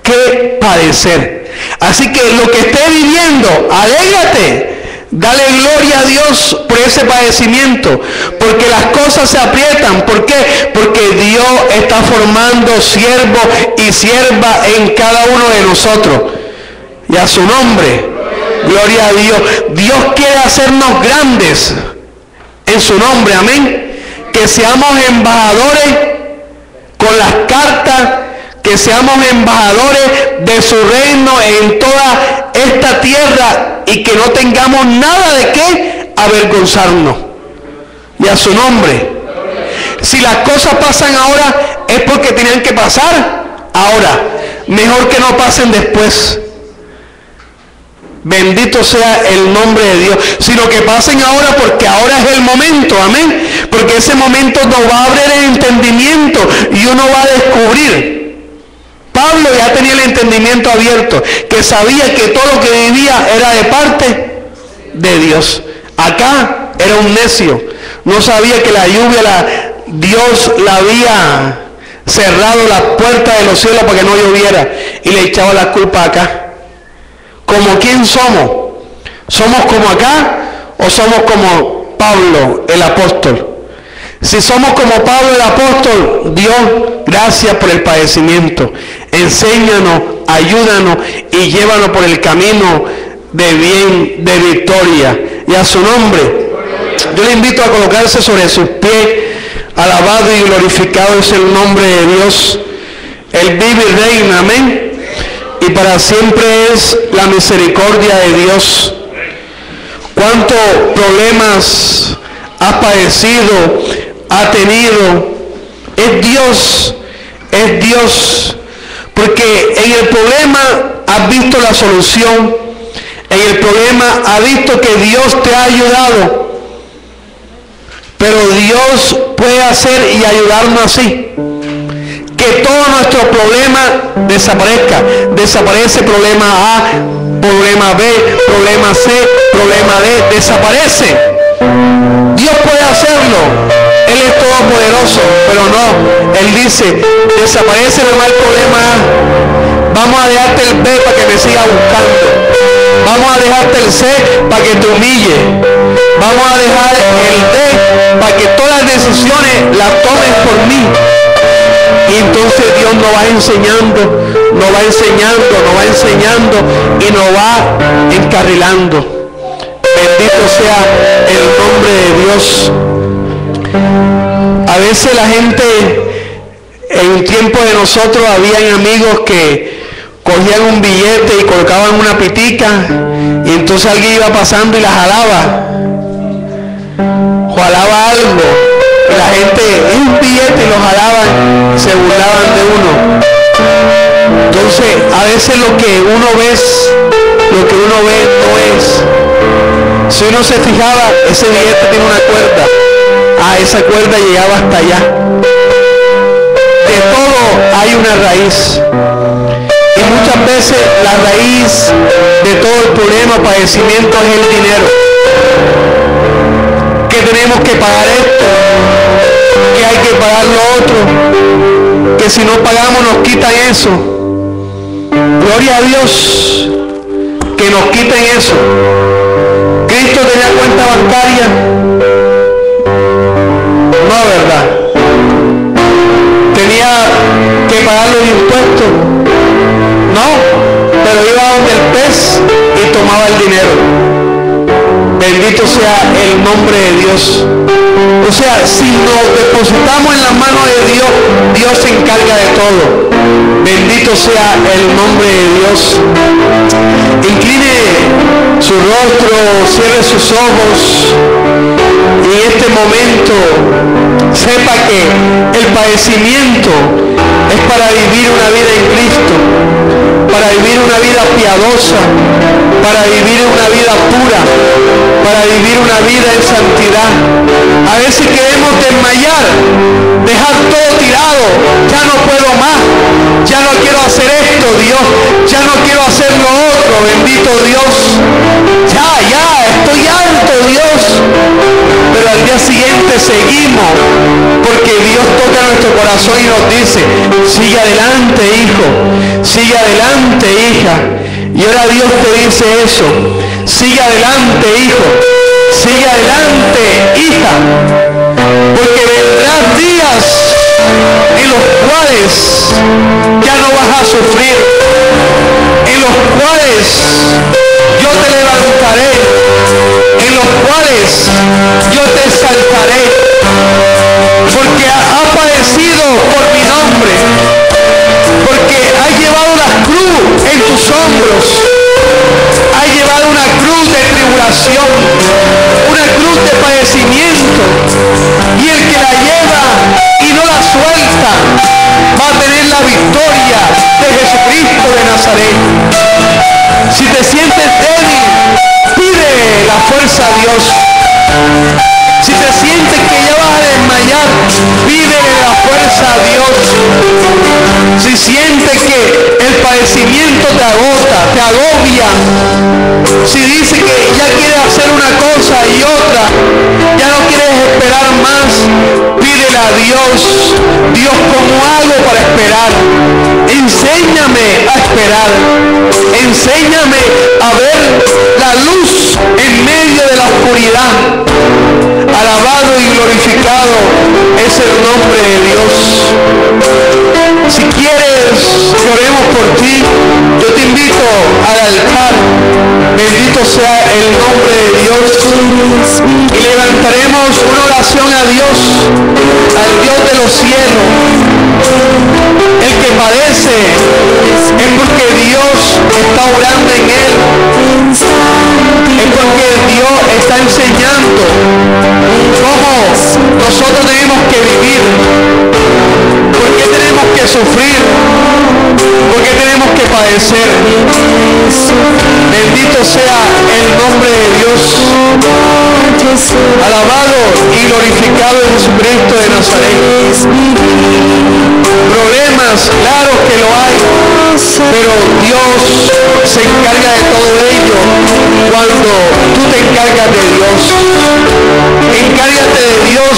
que padecer. Así que lo que esté viviendo, alégrate. Dale gloria a Dios por ese padecimiento, porque las cosas se aprietan. ¿Por qué? Porque Dios está formando siervo y sierva en cada uno de nosotros. Y a su nombre, gloria a Dios. Dios quiere hacernos grandes en su nombre, amén. Que seamos embajadores con las cartas, que seamos embajadores de su reino en toda esta tierra y que no tengamos nada de qué avergonzarnos. Y a su nombre. Si las cosas pasan ahora es porque tenían que pasar ahora. Mejor que no pasen después. Bendito sea el nombre de Dios. Sino que pasen ahora porque ahora es el momento, amén. Porque ese momento nos va a abrir el entendimiento y uno va a descubrir. Pablo ya tenía el entendimiento abierto, que sabía que todo lo que vivía era de parte de Dios. Acá era un necio, no sabía que la lluvia, Dios la había cerrado las puertas de los cielos para que no lloviera y le echaba la culpa acá. ¿Como quién somos? ¿Somos como acá o somos como Pablo el apóstol? Si somos como Pablo el apóstol, Dios, gracias por el padecimiento. Enséñanos, ayúdanos y llévanos por el camino de bien, de victoria. Y a su nombre, yo le invito a colocarse sobre sus pies. Alabado y glorificado es el nombre de Dios. Él vive y reina, amén. Y y para siempre es la misericordia de Dios. ¿Cuántos problemas has padecido, has tenido? Es Dios, porque en el problema has visto la solución, en el problema has visto que Dios te ha ayudado, pero Dios puede hacer y ayudarnos así, que todo nuestro problema desaparece problema A, problema B, problema C, problema D, desaparece. Dios puede hacerlo, Él es todopoderoso, pero no, Él dice, desaparece el mal problema A, vamos a dejarte el B para que me siga buscando, vamos a dejarte el C para que te humille, vamos a dejar el D para que todas las decisiones las tomes por mí. Y entonces Dios nos va enseñando y nos va encarrilando. Bendito sea el nombre de Dios. A veces la gente, en un tiempo de nosotros, habían amigos que cogían un billete y colocaban una pitica, y entonces alguien iba pasando y la jalaba algo, y la gente es un billete y lo jalaban y se burlaban de uno. Entonces a veces lo que uno ve no es. Si uno se fijaba, ese billete tiene una cuerda, esa cuerda llegaba hasta allá. De todo hay una raíz, y muchas veces la raíz de todo el problema, padecimiento, es el dinero. Que tenemos que pagar esto, que hay que pagar lo otro, que si no pagamos nos quitan eso. Gloria a Dios, que nos quiten eso. Cristo tenía cuenta bancaria, no, ¿verdad? Tenía que pagar los impuestos, no, pero iba donde el pez y tomaba el dinero. Bendito sea el nombre de Dios. O sea, si nos depositamos en las manos de Dios, Dios se encarga de todo. Bendito sea el nombre de Dios. Incline su rostro, cierre sus ojos, y en este momento sepa que el padecimiento es para vivir una vida en Cristo, para vivir una vida piadosa, para vivir una vida pura, para vivir una vida en santidad. A veces queremos desmayar, dejar todo tirado, ya no puedo más, ya no quiero hacer esto, Dios, ya no quiero hacer lo otro, bendito Dios, ya, estoy harto, Dios. Pero al día siguiente seguimos, porque Dios toca nuestro corazón y nos dice, sigue adelante, hijo, sigue adelante, hija. Y ahora Dios te dice eso, sigue adelante, hijo, sigue adelante, hija, porque vendrán días en los cuales ya no vas a sufrir, en los cuales yo te levantaré, en los cuales yo te exaltaré, porque ha padecido por mi nombre, porque has llevado la cruz en tus hombros, has llevado una cruz de tribulación, una cruz de padecimiento, y el que la lleva y no la suelta va a tener la victoria de Jesucristo de Nazaret. Si te sientes débil, pide la fuerza a Dios. Si te sientes que ya vas a desmayar, pídele la fuerza a Dios. Si sientes que el padecimiento te agota, te agobia, si dices que ya quieres hacer una cosa y otra, ya no quieres esperar más, pídele a Dios. Dios, ¿cómo hago para esperar? Enséñame a esperar. Enséñame a ver la luz en medio de la oscuridad. Alabado y glorificado es el nombre de Dios. Si quieres que oremos por ti, yo te invito al altar. Bendito sea el nombre de Dios. Y levantaremos una oración a Dios, al Dios de los cielos. El que padece es porque Dios fortalecer. Bendito sea el nombre de Dios. Alabado y glorificado en Jesucristo de Nazaret. Problemas, claro que lo hay, pero Dios se encarga de todo ello cuando tú te encargas de Dios. Encárgate de Dios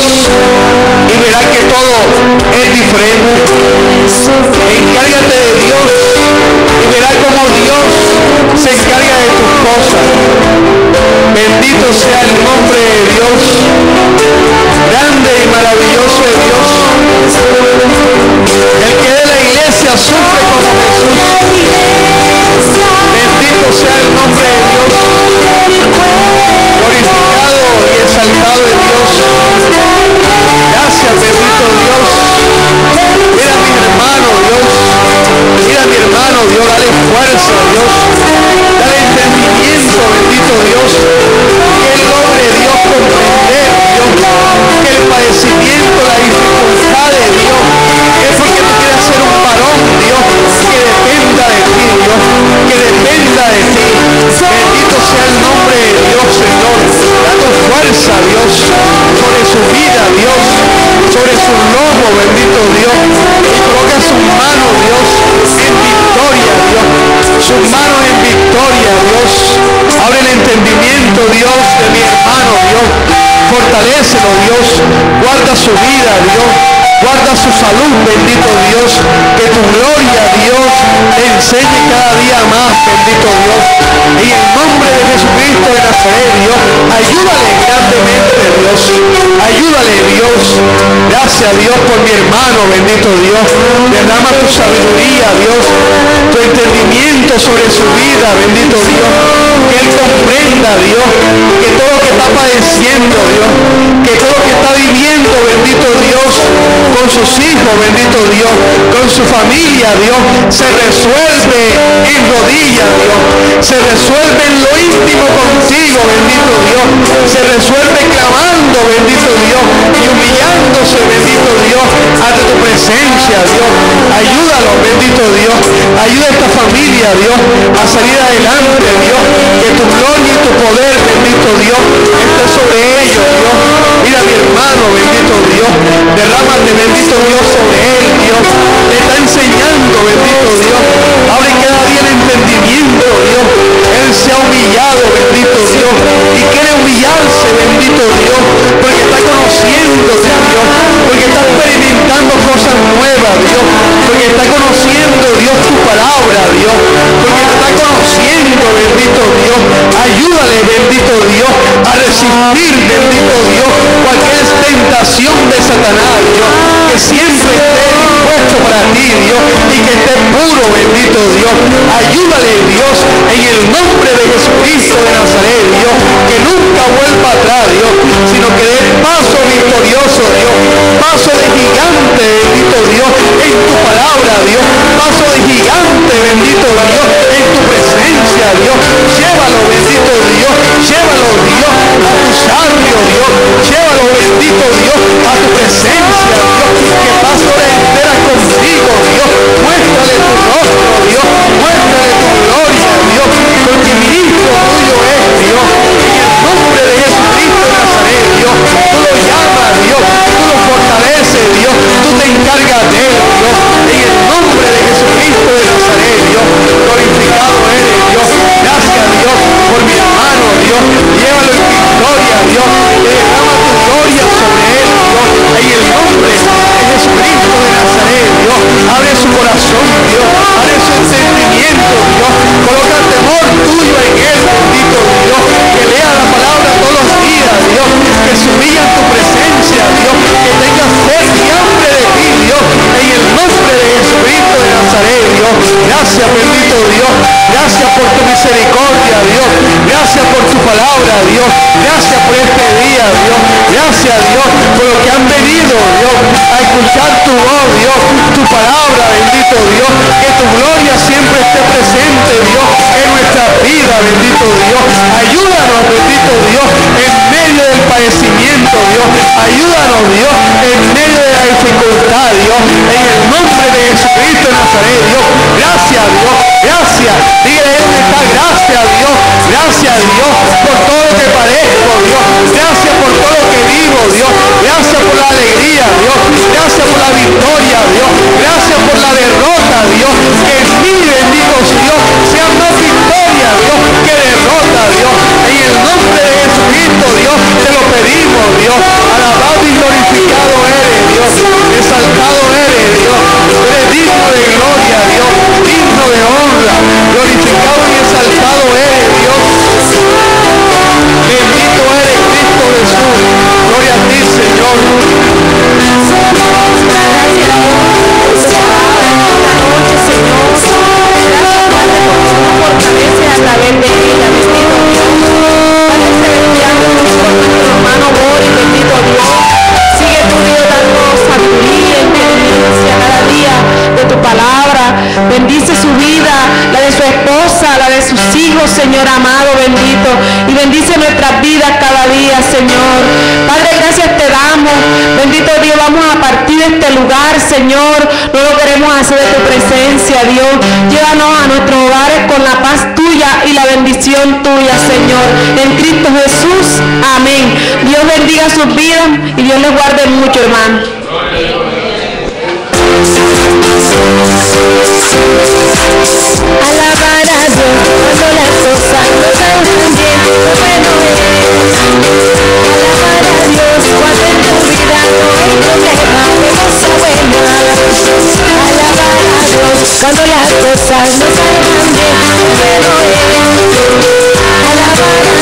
y verás que todo es diferente. Encárgate de Dios y verás como Dios se encarga de tus cosas. Bendito sea el nombre de Dios. Grande y maravilloso es Dios. El que de la iglesia sufre como Jesús. Bendito sea el nombre de Dios. Glorificado y exaltado es Dios. Gracias, bendito Dios. Mira a mi hermano, Dios. Mira a mi hermano, Dios. Dale fuerza, Dios. Dale entendimiento, bendito Dios. Que él logre, Dios, comprender, Dios, que el padecimiento, la dificultad de Dios, es porque tú quieres hacer un varón, Dios, que dependa de ti, Dios, que dependa de ti. Bendito sea el nombre de Dios, Señor. Dando fuerza, Dios, sobre su vida, Dios, sobre su lomo, bendito Dios. Y coloca sus manos, Dios, en victoria, Dios. Sus manos en victoria, Dios. Abre el entendimiento, Dios, de mi hermano, Dios. Fortalécelo, Dios. Guarda su vida, Dios. Guarda su salud, bendito Dios. Que tu gloria, Dios, le enseñe cada día más, bendito Dios. En el nombre de Jesucristo de Nazaret, Dios, ayúdale grandemente, Dios. Ayúdale, Dios. Gracias, Dios, por mi hermano, bendito Dios. Derrama tu sabiduría, Dios. Tu entendimiento sobre su vida, bendito Dios. Que él comprenda, Dios, que todo lo que está padeciendo, Dios, que todo lo que está viviendo, bendito Dios, con sus hijos, bendito Dios, con su familia, Dios, se resuelve en rodillas, Dios, se resuelve en lo íntimo contigo, bendito Dios, se resuelve clamando, bendito Dios, y humillándose, bendito Dios, ante tu presencia, Dios. Ayúdalo, bendito Dios, ayuda a esta familia, Dios, a salir adelante, Dios, que tu gloria y tu poder, bendito Dios, esté sobre ellos, Dios. Mira a mi hermano, bendito Dios, derrámate, bendito Dios, sobre él, Dios. Le está enseñando, bendito Dios. Abre cada día el entendimiento, Dios. Él se ha humillado, bendito Dios, y quiere humillarse, bendito Dios, porque está conociéndote, Dios, porque está experimentando cosas nuevas, Dios, porque está conociendo, Dios, tu palabra, Dios, porque te está conociendo, bendito Dios. Ayúdale, bendito Dios, a resistir, bendito Dios, cualquier tentación de Satanás, Dios, que siempre esté dispuesto para ti, Dios, y que esté puro, bendito Dios. Ayúdale, Dios, en el nombre de Jesucristo de Nazaret, Dios, que nunca vuelva atrás, Dios, sino que dé paso victorioso, Dios, paso de gigante, bendito Dios, en tu palabra, Dios, paso de gigante, bendito Dios, en tu presencia, Dios. Llévalo, bendito Dios, llévalo, Dios, a tu sabio, Dios, llévalo, bendito Dios, a tu presencia, Dios, que paso de entera contigo, Dios. Muéstrale tu rostro, Dios, muéstrale tu gloria, Dios, porque ministro tuyo es, Dios. En el nombre de Jesucristo de Nazaret, Dios, tú lo llamas, Dios, tú lo fortaleces, Dios, tú te encargas de él, Dios. En el nombre de Jesucristo de Nazaret, Dios, glorificado eres, Dios. Gracias, Dios, por mi hermano, Dios. Llévalo en victoria, Dios. Derrama tu gloria sobre él, Dios. En el nombre de Jesucristo de Nazaret, Dios. Abre su corazón, Dios. Abre su entendimiento, Dios. Coloca el temor tuyo en él, bendito Dios. Que lea la palabra todos los días, Dios. Que se humilla en tu presencia, Dios. Que tenga sed y hambre de ti, Dios. En el nombre de Jesucristo de Nazaret, Dios. Gracias, bendito Dios. Gracias por tu misericordia, Dios. Gracias por tu palabra, Dios. Gracias por este día, Dios. Gracias, Dios, por lo que han venido, Dios, a escuchar tu voz, Dios, tu palabra, bendito Dios. Que tu gloria siempre esté presente, Dios, en nuestra vida, bendito Dios. Ayúdanos, bendito Dios, en medio del padecimiento, Dios. Ayúdanos, Dios, en medio de la dificultad, Dios. En el nombre de Jesucristo de Nazaret, Dios. Gracias, Dios. Gracias. victoria, Dios. Gracias por la derrota, Dios. Que en mí, bendito Dios, sea más victoria, Dios, que derrota, Dios. En el nombre de Jesucristo, Dios, te lo pedimos, Dios. Alabado y glorificado eres, Dios. Exaltado eres, Dios. Eres digno de gloria, Dios. Digno de honra. Glorificado y exaltado eres, Dios. Bendito eres, Cristo Jesús. Gloria a ti, Señor. Fortalece a través de ella, bendito Dios. Padre celestial, por nuestro hermano Boris, bendito Dios. Sigue tu Dios dando sabiduría, inteligencia cada día de tu palabra. Bendice su vida, la de su esposa, la de sus hijos, Señor amado, bendito. Y bendice nuestras vidas cada día, Señor. Padre, gracias te damos. Bendito Dios, vamos a partir de este lugar, Señor. No lo queremos hacer de tu presencia, Dios. Llévanos a nuestros hogares con la paz tuya y la bendición tuya, Señor. En Cristo Jesús, amén. Dios bendiga sus vidas y Dios les guarde mucho, hermano. Alabar a Dios cuando las cosas no salgan bien, lo bueno es. Alabar a Dios cuando en tu vida no hay problema, de cosa buena. Alabar a Dios cuando las cosas no salgan bien, lo bueno es. Alabar a